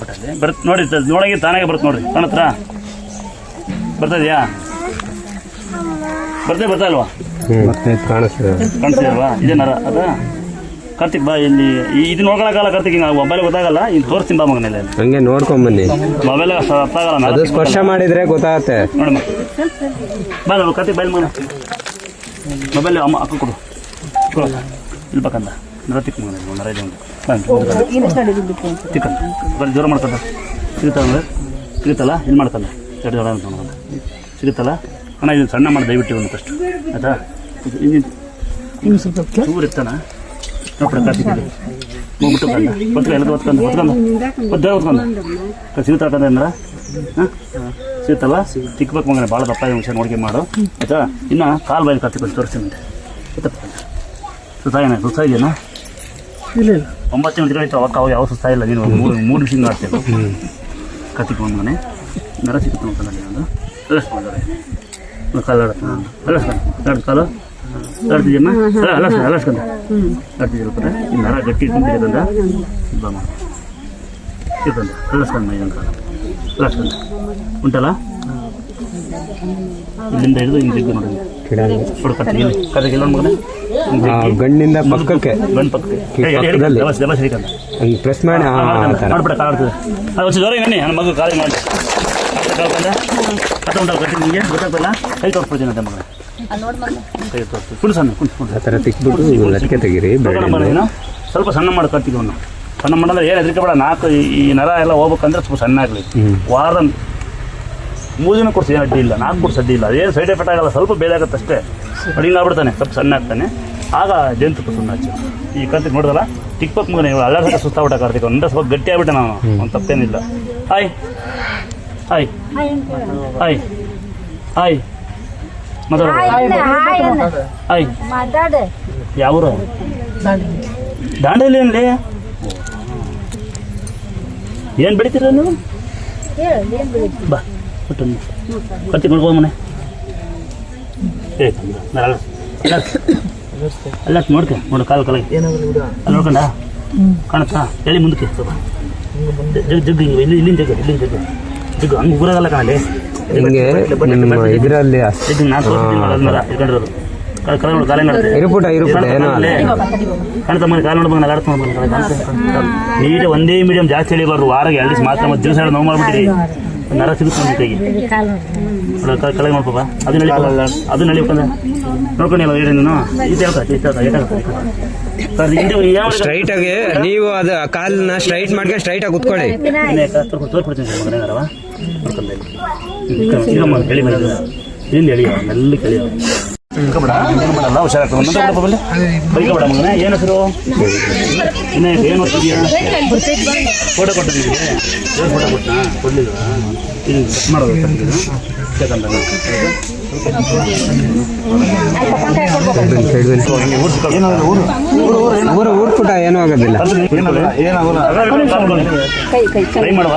ಬಿಟ್ಟ ಅಲ್ಲಿ ಬರುತ್ತೆ ನೋಡಿ ನೋಡಂಗೆ ತಾನಾಗೆ ಬರುತ್ತೆ ನೋಡಿರಿ ಕಾಣತ್ರ ಬರ್ತದೆಯಾ ಬರ್ತಾ ಇಲ್ವಾ ಕಾಣಿಸ್ತಿಲ್ವಾ ಇದೇ ನರ ಅದ ಕಾರ್ತಿಕ್ ಬಾ ಇಲ್ಲಿ ಇದು ನೋಡ್ಕೊಳಕ್ಕಾಗಲ್ಲ ಕಾರ್ತಿಕ್ ಹಿಂಗೆ ಮೊಬೈಲ್ ಗೊತ್ತಾಗಲ್ಲ ಇಲ್ಲಿ ತೋರಿಸ್ತೀನಿ ಬಾ ಮಗನೆಲ್ಲ ಹಂಗೆ ನೋಡ್ಕೊಂಬನ್ನಿ ಮೊಬೈಲ್ ಅರ್ಥ ಆಗಲ್ಲ ಅದು ಸ್ಪರ್ಶ ಮಾಡಿದ್ರೆ ಗೊತ್ತಾಗತ್ತೆ ನೋಡಮ್ಮ ಬಾ ನಾವು ಕಾರ್ತಿಕ್ ಬೈಲ್ ಮಗನ ಮೊಬೈಲ್ ಅಮ್ಮ ಅಕ್ಕ ಕೊಡು ಇಲ್ಲಿ ಬೇಕಂದ ನರ ತಿಕ್ ಮಗನ ನರ ಇದೆ ಒಂದು ತಿಕ್ಕ ಬರೀ ಜೋರ ಮಾಡ್ಕೊಂಡ ಸಿಗುತ್ತಲ್ಲ ಇಲ್ಲಿ ಮಾಡ್ಕಲ್ಲ ಎರಡು ಜೋರ ಅಂತ ಸಿಗುತ್ತಲ್ಲ ಅಣ್ಣ ಇದನ್ನು ಸಣ್ಣ ಮಾಡಿ ದಯವಿಟ್ಟು ಒಂದು ಫಸ್ಟ್ ಆಯ್ತಾ ಇನ್ನು ಸ್ವಲ್ಪ ಚೂರು ಇರ್ತಾನ ನೋಡ್ರಿ ಕಾರ್ತಿಕ್ ಹೋಗ್ಬಿಟ್ಟು ಬಂದ ಎಲ್ಲ ಹೊತ್ಕೊಂಡು ಸಿಗುತ್ತಾ ಅಂದ್ರೆ ಹಾಂ ಸಿಗುತ್ತಲ್ಲ ತಿಕ್ಬೇಕು ಮಗನೆ ಭಾಳ ದಪ್ಪ ಹುಷಾರು ನೋಡಿಕೆ ಮಾಡು ಆಯ್ತಾ ಇನ್ನು ಕಾಲು ಬಾಯಿ ಕಾರ್ತಿಕ್ ತೋರಿಸ್ತೀನಿ ಸುಸ್ತಾಗೇನ ಸುಸ್ತಾ ಇದೆಯಾ ಇಲ್ಲ 9 ನಿಮಿಷ ಅವಕ್ಕ ಯಾವ ಸುಸ್ತಾ ಇಲ್ಲ ನೀನು 3 ನಿಮಿಷ ಮಾಡ್ತೇವೆ ಕಾರ್ತಿಕ್ ಒಂದು ಮನೆ ನರ ಸಿಗುತ್ತೆ ಅಂತಂದ್ರೆ ಒಂದು ಕಾಲು ಆಡ್ತಿದ್ಯಮ್ಮ ಅಲಸ್ಕೊಂಡ ಆಡ್ತಿದ್ಯಲ್ಲ ಈ ನರ ಗಟ್ಟಿ ಇಟ್ಕೊಂಡಿರೋದಂದ ಬಾ ಮಾಡಿ ಇಟ್ಕೊಂಡ ಅಲಸ್ಕೊಂಡ ಇದೊಂದು ಕಾಲು ಅಲಸ್ಕೊಂಡ ಉಂಟಲ್ಲ ಇಲ್ಲಿಂದ ಹಿಡಿದು ಹಿಂಗೆ ನೋಡಿ ಗಣ್ಣಿಂದ ಪಕ್ಕಕ್ಕೆ ಗಂಡು ಪಕ್ಕಕ್ಕೆ ಪಕ್ಕದಲ್ಲಿ ಪ್ರೆಸ್ ಮಾಡಿ ಮಾಡ್ಬಿಡ ಕಾಡ್ತದೆ ಅದು ವರ್ಷ ಜ್ವರ ಬನ್ನಿ ನನ್ನ ಮಗು ಕಾಲಿಗೆ ಮಾಡಿ ಕಾಲ್ಕೊಂಡ ಕಟ್ಟ ಉಂಟಾಗ ಕಟ್ಟಿ ನಿಮಗೆ ಗೊತ್ತಾಗ್ತಲ್ಲ ಕೈ ತೋರಿಸ್ಬಿಡ್ತೀನಿ ಅಂತ ಮಗ ಕೈ ತೋರಿಸ್ತೀವಿ ಕುಣ್ ಸಣ್ಣ ಕುಣ್ ಆ ಥರ ತಿಕ್ಬಿಟ್ಟು ಲಟ್ಕೆ ತೆಗೀರಿ ಸ್ವಲ್ಪ ಸಣ್ಣ ಮಾಡಿ ಕಟ್ತೀವಿ ಅವನು ಸಣ್ಣ ಮಾಡಿದ್ರೆ ಏನು ಹೆದರಿಕೆ ಬೇಡ 4 ಈ ನರ ಎಲ್ಲ ಹೋಗ್ಬೇಕಂದ್ರೆ ಸ್ವಲ್ಪ ಸಣ್ಣ ಆಗಲಿ ವಾರದ 3 ದಿನ ಕೊಡ್ಸಿ ಏನು ಅಡ್ಡಿ ಇಲ್ಲ 4 ಕೊಡ್ಸಿ ಅಡ್ಡಿ ಇಲ್ಲ ಅದೇನು ಸೈಡ್ ಎಫೆಕ್ಟ್ ಆಗಲ್ಲ ಸ್ವಲ್ಪ ಬೇದಾಗುತ್ತೆ ಅಷ್ಟೇ ನೋಡಿ ಹಿಂಗೆ ಆಗ್ಬಿಡ್ತಾನೆ ಸ್ವಲ್ಪ ಸಣ್ಣ ಆಗ್ತಾನೆ ಆಗ ಜೇನುತುಪ್ಪ ಸುಣ್ಣ ಹಚ್ಚಿ ಈ ಕಂತಿಗೆ ನೋಡಿದಲ್ಲ ಟಿಕ್ಪಕ್ ಮಗನೇ ಅಲ್ಲಾಡ್ಸಕ್ಕೆ ಸುಸ್ತಾಗ್ಬಿಟ್ಟ ಕಾರ್ತಿಕ್ ಒಂದೇ ಸ್ವಲ್ಪ ಗಟ್ಟಿ ಆಗ್ಬಿಟ್ಟೆ ನಾನು ಒಂದು ತಪ್ಪೇನಿಲ್ಲ ಹಾಯ್ ಹಾಯ್ ಹಾಯ್ ಹಾಯ್ ಮಾತಾಡ ಹಾಯ್ ಯಾವೂರು ದಾಂಡೇಲಿ ಏನ್ಲಿ ಏನು ಬೆಳಿತೀರ ನೀವು ಬಾ ಬಿಟ್ಟು ಕತ್ತಿ ಕೊಡ್ಬೋದು ಮನೆ ಅಲ್ಲ ನೋಡ್ತೆ ನೋಡು ಕಾಲು ಕಲಗಿ ಅಲ್ಲಿ ನೋಡ್ಕೊಂಡ ಕಾಣುತ್ತಾ ಎಲ್ಲಿ ಮುಂದಕ್ಕೆ ಜಗ್ಗು ಇಲ್ಲಿಂದ ಜಗ್ಗು ಹಂಗೆ ಊರಾಗಲ್ಲ ಕಾಣಲಿ ಹಿಂಗೆ ನಿಮ್ಮ ಇದರಲ್ಲಿ ಜಗ್ಗು ನಾನು ಇಟ್ಕೊಂಡಿರೋದು ಕಾಲ ಇರುಪುಟ ಏನೋ ಕಾಣ್ತಾ ಮನೆ ಕಾಲು ನೋಡ್ಬೋದು ನಗಾಡ್ತಾ ನೀಟೇ ಒಂದೇ ಮೀಡಿಯಮ್ ಜಾಸ್ತಿ ಹೇಳಿಬಾರ್ದು ವಾರಾಗ 2 ದಿವಸ ಮಾತ್ರ ಮತ್ತೆ ದಿವಸ ನೋವು ಮಾಡ್ಬಿಟ್ಟಿರಿ ನರ ಸಿಗುತ್ತೆ ಕೈಗೆ ಕೆಳಗೆ ನೋಡ್ಕೊಬ ಅದು ನಳಿಬೇಕಂದ ನೋಡ್ಕೊಂಡಿಲ್ಲ ಹೇಳಿ ನೀನು ಸ್ಟ್ರೈಟ್ ಆಗಿ ನೀವು ಅದು ಕಾಲನ್ನ ಸ್ಟ್ರೈಟ್ ಮಾಡ್ಕೊಂಡು ಸ್ಟ್ರೈಟ್ ಆಗಿ ಕುತ್ಕೊಳ್ಳಿ ತೋರ್ಕೊಡ್ತೀನಿ ಹೇಳಿ ಇಲ್ಲಿ ಹೇಳಿ ಮೆಲ್ಲ ಕೇಳಿ ಮಾಡಲ್ಲ ಹುಷಾರಾಗ್ತದೆ ಬೈಕ ಬೇಡ ಮಗನ ಏನು ಹೆಸರು ಇನ್ನ ಏನು ಓದ್ತಿದ್ಯಾ ಫೋಟೋ ಕೊಟ್ಟ ನಿಮಗೆ ಏನು ಫೋಟೋ ಕೊಟ್ಟನಾ ಕೊಡ್ಲಿಲ್ಲ ಇದು ಮಾಡೋದು ಊರು ಪುಟ ಏನೂ ಆಗೋದಿಲ್ಲ ಟ್ರೈ ಮಾಡುವ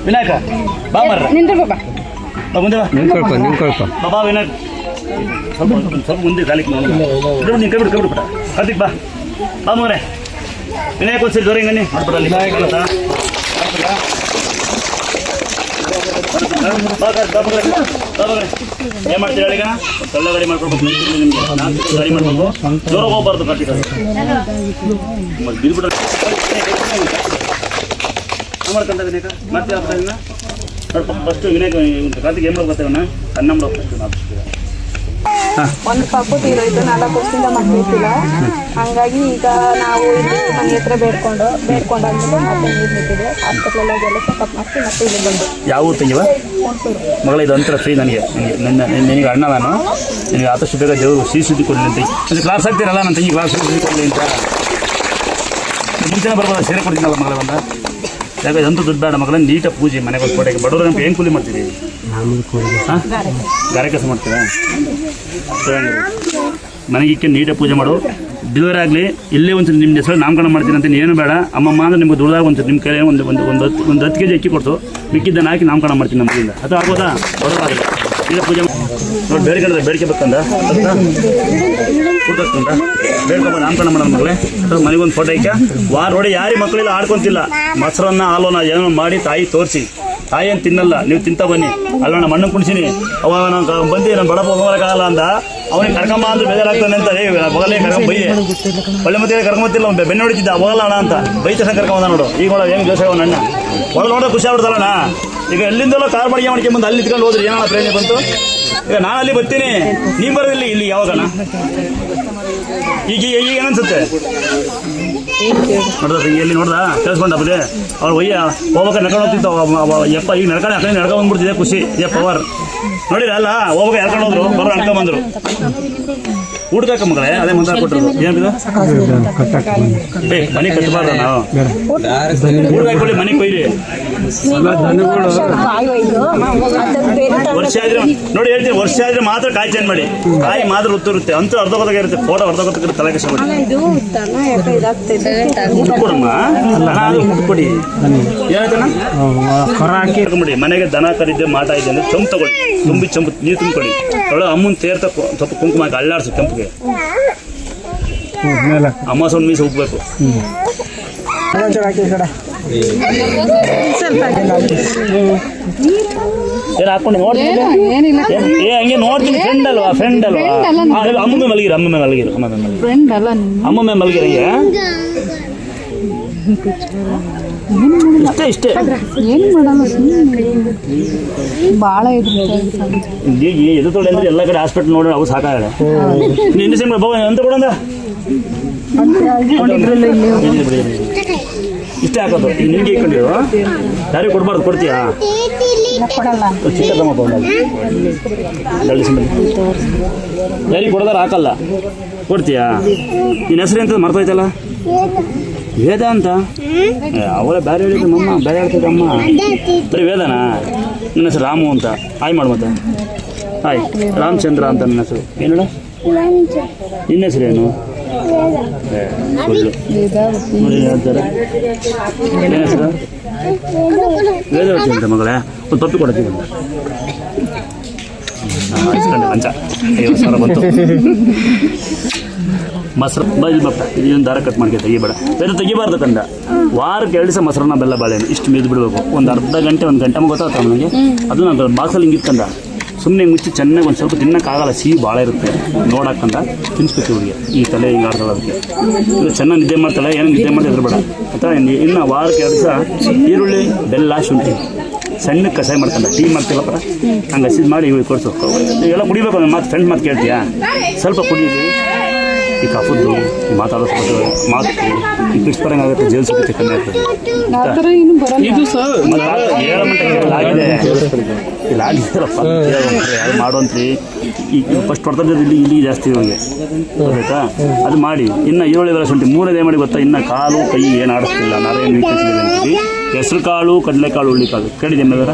ವಿನಾಯಕ ಬಾ ಮರ್ರ ಮುಂದೆ ಬಾ ನಿಂತ್ಕೊಳ್ಕೊ ಬಾ ವಿನಾಯಕ್ ಸ್ವಲ್ಪ ಮುಂದೆ ಕಾಲಿಗೆ ನೋಡೋಣ ನೀನು ಕೈ ಬಿಟ್ಬಿಟ್ಟ ಕಾರ್ತಿಕ್ ಬಾ ಬಾ ಮಗನೇ ವಿನಾಯಕ್ ಒಂದ್ಸರಿ ಜ್ವರ ಹಿಂಗನ್ನಿ ಮಾಡ್ಬಿಡಲ್ಲಿ ಏನು ಮಾಡ್ತೀರಿ ಹೇಳೀಗ ಎಲ್ಲ ಗಾಡಿ ಮಾಡ್ಕೊಡ್ಬೇಕು ನಿಮಗೆ 4 ಗಾಡಿ ಮಾಡ್ಬೇಕು ಜ್ವರ ಹೋಗ್ಬಾರ್ದು ಕಾರ್ತಿಕ್ ಬಿದ್ಬಿಟ್ರೆ ಮಾಡ್ಕೊಂಡ ವಿನಾಯಕ ಮತ್ತೆ ನೋಡ್ಪ ಫಸ್ಟು ವಿನಾಯಕ ಕಾರ್ತಿಕ್ ಏನು ಮಾಡ್ಬೇಕು ಗೊತ್ತೇವಣ್ಣ ಅನ್ನ ಮಾಡ್ಬೇಕು ಫಸ್ಟ್ ಒಂದು ಪಾಪು ತೀರೋಯ್ತು 4 ವರ್ಷದಿಂದ ಮಕ್ಕಳಿಲ್ಲ ಹಂಗಾಗಿ ಈಗ ನಾವು ಇಲ್ಲಿ ಮನೆ ಹತ್ರ ಬೇಡ್ಕೊಂಡಾದ್ಮೇಲೆ ಮತ್ತೆ ನೀರು ನಿಂತಿದ್ವಿ ಹಾಸ್ಪಿಟ್ಲಲ್ಲಿ ಎಲ್ಲ ಚೆಕಪ್ ಮಾಡಿಸಿ ಮತ್ತೆ ಇಲ್ಲಿ ಬಂದು ಯಾವ ತಂಗಿವ ಮಗಳ ಇದು ಅಂತರ ಫ್ರೀ ನನಗೆ ನಿನಗೆ ಅಣ್ಣ ನಾನು ನಿನಗೆ ಆದಷ್ಟು ಬೇಗ ದೇವರು ಸುದ್ದಿ ಕೊಡಲಿ ಅಂತ ಅಂದರೆ ಕ್ಲಾಸ್ ಆಗ್ತೀರಲ್ಲ ನನ್ನ ತಂಗಿ ಕ್ಲಾಸ್ ಸುದ್ದಿ ಕೊಡಲಿ ಅಂತ ಮುಂಚೆನೇ ಬರ್ಬೋದ ಸೇರೆ ಕೊಡ್ತೀನಲ್ಲ ಮಗಳ ಬಂದ ಯಾಕೆ ಇದಂತೂ ದುಡ್ಡು ಬೇಡ ಮಗಳ ನೀಟಾಗಿ ಪೂಜೆ ಮನೆಗೆ ಒಂದು ಕೋಟೆಗೆ ಬಡವ್ರ ನಮ್ಗೆ ಏನು ಕೂಲಿ ಮಾಡ್ತೀರಿ ಹಾಂ ಗಾರೆ ಕೆಲಸ ಮಾಡ್ತೀರಾ ಮನೆಗೆ ನೀಟಾಗಿ ಪೂಜೆ ಮಾಡು ಡೆಲಿವರಿ ಆಗಲಿ ಇಲ್ಲೇ ಒಂದು ನಿಮ್ಮ ಹೆಸರು ನಾಮಕರಣ ಮಾಡ್ತೀನಿ ಅಂತ ಏನು ಬೇಡ ಅಮ್ಮಮ್ಮ ಅಂದ್ರೆ ನಿಮ್ಗೆ ದುಡ್ದಾಗ ಒಂದು ನಿಮ್ಮ ಕೈ ಒಂದು 10 kg ಅಕ್ಕಿ ಕೊಡ್ತು ಮಿಕ್ಕಿದ್ದನ್ನು ಹಾಕಿ ನಾಮಕರಣ ಮಾಡ್ತೀನಿ ನಮ್ಮ ಮನೆಯಿಂದ ಅದು ಆಗ್ಬೋದಾ ಬರೋದಾಗಲಿ ಈಗ ಪೂಜೆ ನೋಡಿ ಬೇಡಿಕೆ ಬೇಕಂದ ಕೂತ್ಕೊಂಡ ಬೇಡ್ಕೊಂಬ ನಾಮಕರಣ ಮಾಡೋಣ ಮಗಳೇ ಮನೆಗೊಂದು ಫೋಟೋ ಇಕ್ಕ ವಾರ ನೋಡಿ ಯಾರಿಗೆ ಮಕ್ಕಳೆಲ್ಲ ಆಡ್ಕೊಂತಿಲ್ಲ ಮೊಸರನ್ನ ಹಾಲೋನ ಏನೋ ಮಾಡಿ ತಾಯಿ ತೋರಿಸಿ ತಾಯಿ ಏನು ತಿನ್ನಲ್ಲ ನೀವು ತಿಂತ ಬನ್ನಿ ಅಲ್ಲ ಮಣ್ಣು ಕುಣಿಸಿನಿ ಅವ ನಾನು ಬಂದು ನಾನು ಬಡಪ ಹೋಗೋಕ್ಕಾಗಲ್ಲ ಅಂದ ಅವನಿಗೆ ಕರ್ಕೊಂಬ ಅಂದ್ರೆ ಬೇಜಾರಾಗ್ತಾನೆ ಅಂತ ಬಗಲೇ ಕರ್ಕೊಂಡ್ ಬೈಯೆ ಒಳ್ಳೆ ಮತ್ತೆ ಕರ್ಕೊಂಬತ್ತಿಲ್ಲ ಅವ್ನು ಬೆನ್ನು ಹೊಡಿತಿದ್ದ ಹೋಗಲ್ಲ ಅಣ್ಣ ಅಂತ ಬೈ ತಕ್ಷಣ ಕರ್ಕೊಂಬಂದ ನೋಡು ಈಗ ನೋಡ ಹೆಂಗೆ ಜೋಶ ಅವನ ಅಣ್ಣ ಒಳಗೆ ನೋಡೋ ಖುಷಿ ಆಗ್ಬಿಡ್ತಲ್ಲಣ್ಣ ಈಗ ಎಲ್ಲಿಂದಲೋ ಕಾರ್ ಬಾಡಿಗೆ ಮಾಡ್ಕೊಂಬಂದು ಅಲ್ಲಿ ನಿಂತ್ಕೊಂಡು ಹೋದ್ರಿ ಏನಣ್ಣ ಪ್ರೇರಣೆ ಬಂತು ಈಗ ನಾನು ಅಲ್ಲಿ ಬರ್ತೀನಿ ನೀವು ಬರೋದಿಲ್ಲ ಇಲ್ಲಿ ಯಾವಾಗಣ್ಣ ಈಗ ಏನನ್ಸುತ್ತೆ ನೋಡ್ದ ಎಲ್ಲಿ ನೋಡ್ದ ಕೇಳಿಸ್ಕೊಂಡ ಬದೇ ಅವ್ರು ಒಯ್ಯ ಹೋಗ್ಬೇಕಾದ್ರೆ ನಡ್ಕೊಂಡು ಹೋಗ್ತಿತ್ತು ಯಪ್ಪ ಈಗ ನಡ್ಕೊಂಡು ಬಂದ್ಬಿಡ್ತಿದೆ ಖುಷಿ ಪವರ್ ನೋಡಿರ ಅಲ್ಲ ಹೋಗ್ಬೇಕು ಹೇಳ್ಕೊಂಡು ಹೋದ್ರು ಬರೋ ನಡ್ಕೊಂಬಂದ್ರು ಊಟಕ್ಕೆ ಮಗಳೇ ಅದೇ ಮಂತ್ರ ಕೊಟ್ಟರು ಏನಿದು ಮನೆಗೆ ಕಟ್ಟಬಾರ್ದ ನಾವು ಊಟ ಹಾಕೊಳ್ಳಿ ಮನೆಗೆ ಕೊಯ್ರಿ ವರ್ಷ ಆದ್ರೆ ನೋಡಿ ಹೇಳ್ತೀನಿ ವರ್ಷ ಆದ್ರೆ ಮಾತ್ರ ಕಾಯಿ ಚೇಂಜ್ ಮಾಡಿ ಕಾಯಿ ಮಾತ್ರ ಉತ್ತಿರುತ್ತೆ ಅಂತೂ ಅರ್ಧಗೊತ್ತಾಗ ಇರುತ್ತೆ ಫೋಟೋ ಅರ್ಧಗೊತ್ತಾಗಿರುತ್ತೆ ತಲೆ ಕಷ್ಟ ಮಾಡಿ ಊಟ ಕೊಡಮ್ಮ ಊಟ ಕೊಡಿ ಏನಾಯ್ತಣ್ಣ ಹಾಕಿ ಮನೆಗೆ ದನ ಕರಿದ್ದೆ ಮಾಟ ಇದೆ ಅಂದ್ರೆ ಚಂಪು ತಗೊಳ್ಳಿ ತುಂಬಿ ಚಂಪು ನೀರು ತುಂಬಿಕೊಳ್ಳಿ ಅವಳು ಅಮ್ಮನ ತೇರ್ತ ಸ್ವಲ್ಪ ಕುಂಕುಮ ಹಾಕಿ ಅಳ್ಳಾಡ್ಸು ಕೆಂಪಿಗೆ ಅಮಾಸೊಂದು ಮೀಸು ಉಪ್ಪಬೇಕು ಏನು ಹಾಕೊಂಡು ನೋಡ್ತೀನಿ ಹಂಗೆ ನೋಡ್ತೀನಿ ಫ್ರೆಂಡ್ ಅಲ್ವಾ ಅಮ್ಮಮ್ಮೆ ಮಲಗಿರು ಅಮ್ಮಮ್ಮೆ ಮಲಗಿರ ಇಷ್ಟೇ ಏನು ಮಾಡಲ್ಲ ಭಾಳ ಎದು ತೊಳೆ ಅಂದ್ರೆ ಎಲ್ಲ ಕಡೆ ಹಾಸ್ಪಿಟ್ಲ್ ನೋಡಿ ಅವು ಸಾಕಾಗ ಇಂಜೆಕ್ಷನ್ ಬಾಬಾ ಅಂತ ಕೊಡಂದ ಇಷ್ಟೇ ಹಾಕೋದು ಈಗ ನಿನ್ಗೆ ಇಟ್ಕೊಂಡಿರು ಯಾರಿಗೆ ಕೊಡ್ಬಾರ್ದು ಕೊಡ್ತೀಯಾ ಚಿಕ್ಕದಮ್ಮ ಯಾರಿಗೆ ಕೊಡೋದಾರ ಹಾಕಲ್ಲ ಕೊಡ್ತೀಯಾ ನಿನ್ನ ಹೆಸರು ಎಂತ ಮರ್ತೋಯ್ತಲ್ಲ ವೇದ ಅಂತ ಅವರೇ ಬೇರೆ ಹೇಳಿದ್ರು ಮಮ್ಮ ಬೇರೆ ಹೇಳ್ತಿದ್ದ ಅಮ್ಮ ಬರೀ ವೇದನಾ ನನ್ನ ಹೆಸರು ರಾಮು ಅಂತ ಹಾಯ್ ಮಾಡು ಮತ್ತೆ ಹಾಯ್ ರಾಮಚಂದ್ರ ಅಂತ ನನ್ನ ಹೆಸರು ಏನು ನಿನ್ನ ಹೆಸರೇನು ನೋಡಿ ಹೇಳ್ತಾರೆ ಏನು ಹೆಸರು ವೇದವತಿ ಅಂತ ಮಗಳೇ ಒಂದು ಪಪ್ಪಿ ಕೊಡತ್ತೀವಿ ಇಸ್ಕೊಂಡೆ ಲಂಚ 50,000 ಬಂತು ಮೊಸರು ಇಲ್ಲಿ ಬಪ್ಪ ಇದೊಂದು ದಾರ ಕಟ್ ಮಾಡ್ಕೆ ತೆಗಿಬೇಡ ಬೇರೆ ತೆಗಿಬಾರ್ದು ಕಂದ ವಾರಕ್ಕೆ 2 ದಿವಸ ಮೊಸರನ್ನ ಬೆಲ್ಲ ಬಾಳೆಹಣ್ಣು ಇಷ್ಟು ಮೆದು ಬಿಡಬೇಕು ಒಂದು ಅರ್ಧ ಗಂಟೆ 1 ಗಂಟೆ ಗೊತ್ತಾಗ್ತ ನನಗೆ ಅದು ನಾನು ಬಾಕ್ಸಲ್ಲಿ ಹಿಂಗೆ ಇತ್ತಂದ ಸುಮ್ಮನೆ ಮುಚ್ಚಿ ಚೆನ್ನಾಗಿ ಒಂದು ಸ್ವಲ್ಪ ತಿನ್ನೋಕ್ಕಾಗಲ್ಲ ಸಿಹಿ ಭಾಳ ಇರುತ್ತೆ ನೋಡಕ್ಕಂತ ತಿನ್ನಿಸ್ಬೇಕು ಹುಡುಗಿ ಈ ತಲೆ ಹಿಂಗೆ ಆಡ್ತಾಳೆ ಅದಕ್ಕೆ ಇದು ಚೆನ್ನಾಗಿ ನಿದ್ದೆ ಮಾಡ್ತಾಳೆ ಏನೋ ನಿದ್ದೆ ಮಾಡಿ ಬೇಡ ಅಥವಾ ಇನ್ನು ವಾರಕ್ಕೆ 2 ದಿವಸ ಈರುಳ್ಳಿ ಬೆಲ್ಲ ಶುಂಠಿ ಸಣ್ಣಕ್ಕೆ ಕಷಾಯ ಮಾಡ್ಕೊಂಡ ಟೀ ಮಾಡ್ತೀವಪ್ಪ ಹಂಗೆ ಹಸಿದು ಮಾಡಿ ಇವಾಗ ಕೊಡ್ಸು ಇವೆಲ್ಲ ಕುಡಿಬೇಕು ಅಂದ್ರೆ ಮಾತು ಫ್ರೆಂಡ್ ಮಾತು ಕೇಳ್ತೀಯಾ ಸ್ವಲ್ಪ ಕುಡಿಯಿರಿ ಈ ಕಫದ್ದು ಈ ಮಾತಾಡೋ ಮಾತು ಈ ಪಿಕ್ಸ್ ಬರಂಗೆ ಆಗುತ್ತೆ ಜೇಲ್ ಸಿಗುತ್ತೆ ಕಮ್ಮಿ ಆಗ್ತದೆ ಇದು ಸರ್ ಆಗಿದೆ ಇಲ್ಲ ಆಗಿದ್ದಾರಪ್ಪ ಅದು ಮಾಡುವಂತ್ರಿ ಈಗ ಫಸ್ಟ್ ಹೊಡ್ತದ್ದು ಇಲ್ಲಿ ಜಾಸ್ತಿ ಇವಾಗ ಗೊತ್ತಾಯ್ತಾ ಅದು ಮಾಡಿ ಇನ್ನು ಈರುಳ್ಳಿ ಬೆಲ್ಲ ಶುಂಠಿ 3ನೇ ಮಾಡಿ ಗೊತ್ತಾ ಇನ್ನು ಕಾಲು ಕೈ ಏನು ಆಡಿಸ್ತಿಲ್ಲ ನಾವೇನು ವೀಕ್ನೆಸ್ ಇದೆ ಅಂತೀವಿ ಹೆಸರು ಕಾಳು ಕಡಲೆಕಾಳು ಹುಳ್ಳಿಕಾಳು ಕೇಳಿದೆ ಮೇವರ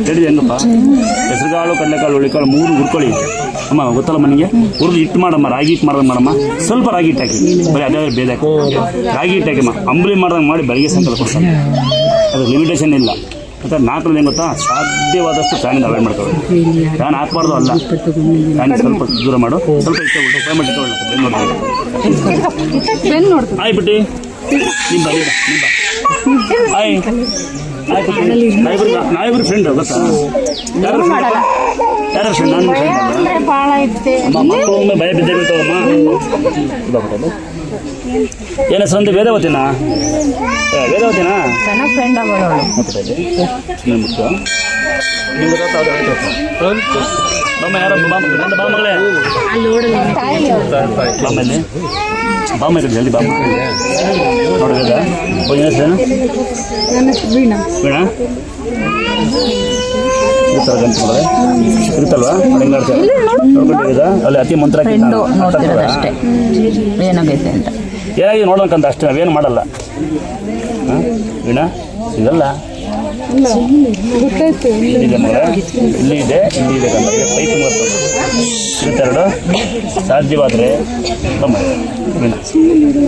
ಹೇಳಿದೆ ಹೆಂಗಪ್ಪ ಹೆಸರು ಕಾಳು ಕಡಲೆಕಾಳು ಹುಳ್ಳಿಕಾಳು 3 ಹುರ್ಕೊಳ್ಳಿ ಅಮ್ಮ ಗೊತ್ತಲ್ಲ ಮನೆಗೆ ಹುರಿದು ಹಿಟ್ಟು ಮಾಡಮ್ಮ ರಾಗಿ ಹಿಟ್ಟು ಮಾಡ್ದಂಗೆ ಮಾಡಮ್ಮ ಸ್ವಲ್ಪ ರಾಗಿ ಹಿಟ್ಟು ಹಾಕಿ ಬರೀ ಅದೇ ಬೇರೆ ಹಾಕಿ ರಾಗಿ ಹಿಟ್ಟು ಹಾಕಿಮ್ಮ ಅಂಬಲಿ ಮಾಡ್ದಂಗೆ ಮಾಡಿ ಬೆಳಗ್ಗೆ ಸಾಯಂಕಾಲ ಕೊಡ್ತಾರೆ ಅದು ಲಿಮಿಟೇಷನ್ ಇಲ್ಲ ಮತ್ತು 4ರಲ್ಲಿ ಏನು ಗೊತ್ತಾ ಸಾಧ್ಯವಾದಷ್ಟು ಫ್ಯಾನಿಂದ ಅವಾಯ್ಡ್ ಮಾಡ್ಕೊಳ್ಳಿ ಫ್ಯಾನ್ ಹಾಕ್ಬಾರ್ದು ಅಲ್ಲ ಫ್ಯಾನ್ ಸ್ವಲ್ಪ ದೂರ ಮಾಡು ಸ್ವಲ್ಪ ಇಷ್ಟ ಬಿಟ್ಟು ಫ್ರೈ ಮಾಡಿ ಬೆನ್ನು ನೋಡ್ತೀನಿ ಆಯ್ ಬಿಟ್ಟು ನಿಮ್ಮ ಆಯ್ ಆಯ್ತು ನಾವಿಬ್ರು ಫ್ರೆಂಡ್ ಗೊತ್ತಾ ಯಾರು ಫ್ರೆಂಡ್ ನನ್ನ ಫ್ರೆಂಡ್ ಅಮ್ಮ ಮಕ್ಕಳು ಒಮ್ಮೆ ಭಯ ಬಿದ್ದೇ ಬೀಳ್ತಾವಮ್ಮ ಏನು ಹೆಸರು ಅಂತ ವೇದವತಿನಾ ಫ್ರೆಂಡ್ ಮತ್ತೆ ಬಾಮ ಯಾರ ಬಾಮಗಳೇ ಬಾಮಲ್ಲಿ ಬಾಮ ಇದ್ರೆ ಜಲ್ದಿ ಬಾಮ ನೋಡಿದ ಹೆಸರೇನು ವೀಣಾ ಇರ್ತಾರೆ ಗಂಟು ಮಗಳೇ ಇರುತ್ತಲ್ವಾ ನೋಡ್ಕೊಂಡಿದ್ದ ಅಲ್ಲಿ ಅತಿ ಮಂತ್ರ ಏನಾಗೈತೆ ಅಂತ ಏನಾಗಿದೆ ನೋಡೋಕ್ಕಂತ ಅಷ್ಟೇ ನಾವೇನು ಮಾಡಲ್ಲ ಹಾಂ ವೀಣಾ ಸಿಗಲ್ಲ ಇಲ್ಲಿದೆ ಮಗಳ ಇಲ್ಲಿ ಇದೆ ಕಂಡ ಪೈಪ್ ಇರುತ್ತೆರಡು ಸಾಧ್ಯವಾದರೆ ಕಮ್ಮ ವೀಣಾ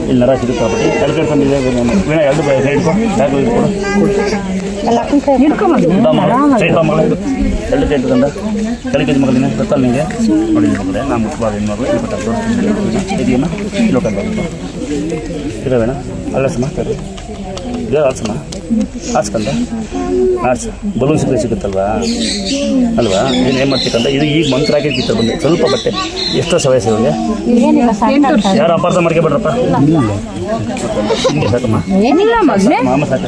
ಇಲ್ಲಿ ನರ ಸಿಗುತ್ತಾಬಿಟ್ಟು ಎರಡು ಕಡೆ ತಂದಿದೆ ವೀಣಾ 2 ಸೈಡ್ಕೊ ಬ್ಯಾಗ್ ಇಟ್ಕೊಡು ಮಗಳ 2 ಸೈಡ್ ತಂದ ಕೆಳಗೆ ಮಗಳಿನ ಗೊತ್ತಲ್ಲ ನಿಮಗೆ ನೋಡಿ ಮಗಳೇ ನಾನು ಮುಖ್ಯವಾದ ಹೆಣ್ಮಗಳು ಇದೆಯಮ್ಮ ಲೋಕಲ್ ಇರೋವೇಣ ಅಲ್ಲಸಮ್ಮ ಇದೇ ಆಡ್ಸಮ್ಮ ಆಡ್ಸ್ಕಂದ ಆಡ್ಸ ಬಲೂನ್ ಸಿಗುತ್ತಲ್ವಾ ಅಲ್ವಾ ಏನು ಮಾಡ್ತಿಕ್ಕಂತ ಇದು ಈಗ ಮಂತ್ರ ಹಾಕಿ ಕಿತ್ತ ಬಂದು ಸ್ವಲ್ಪ ಬಟ್ಟೆ ಎಷ್ಟೋ ವಯಸ್ಸು ಇವಾಗ ಯಾರು ಅಪಾರ್ಥ ಮಾಡ್ಕೊಬೇಡ್ರಪ್ಪ ಸಾಕಮ್ಮ ಮಾಮ ಸಾಕ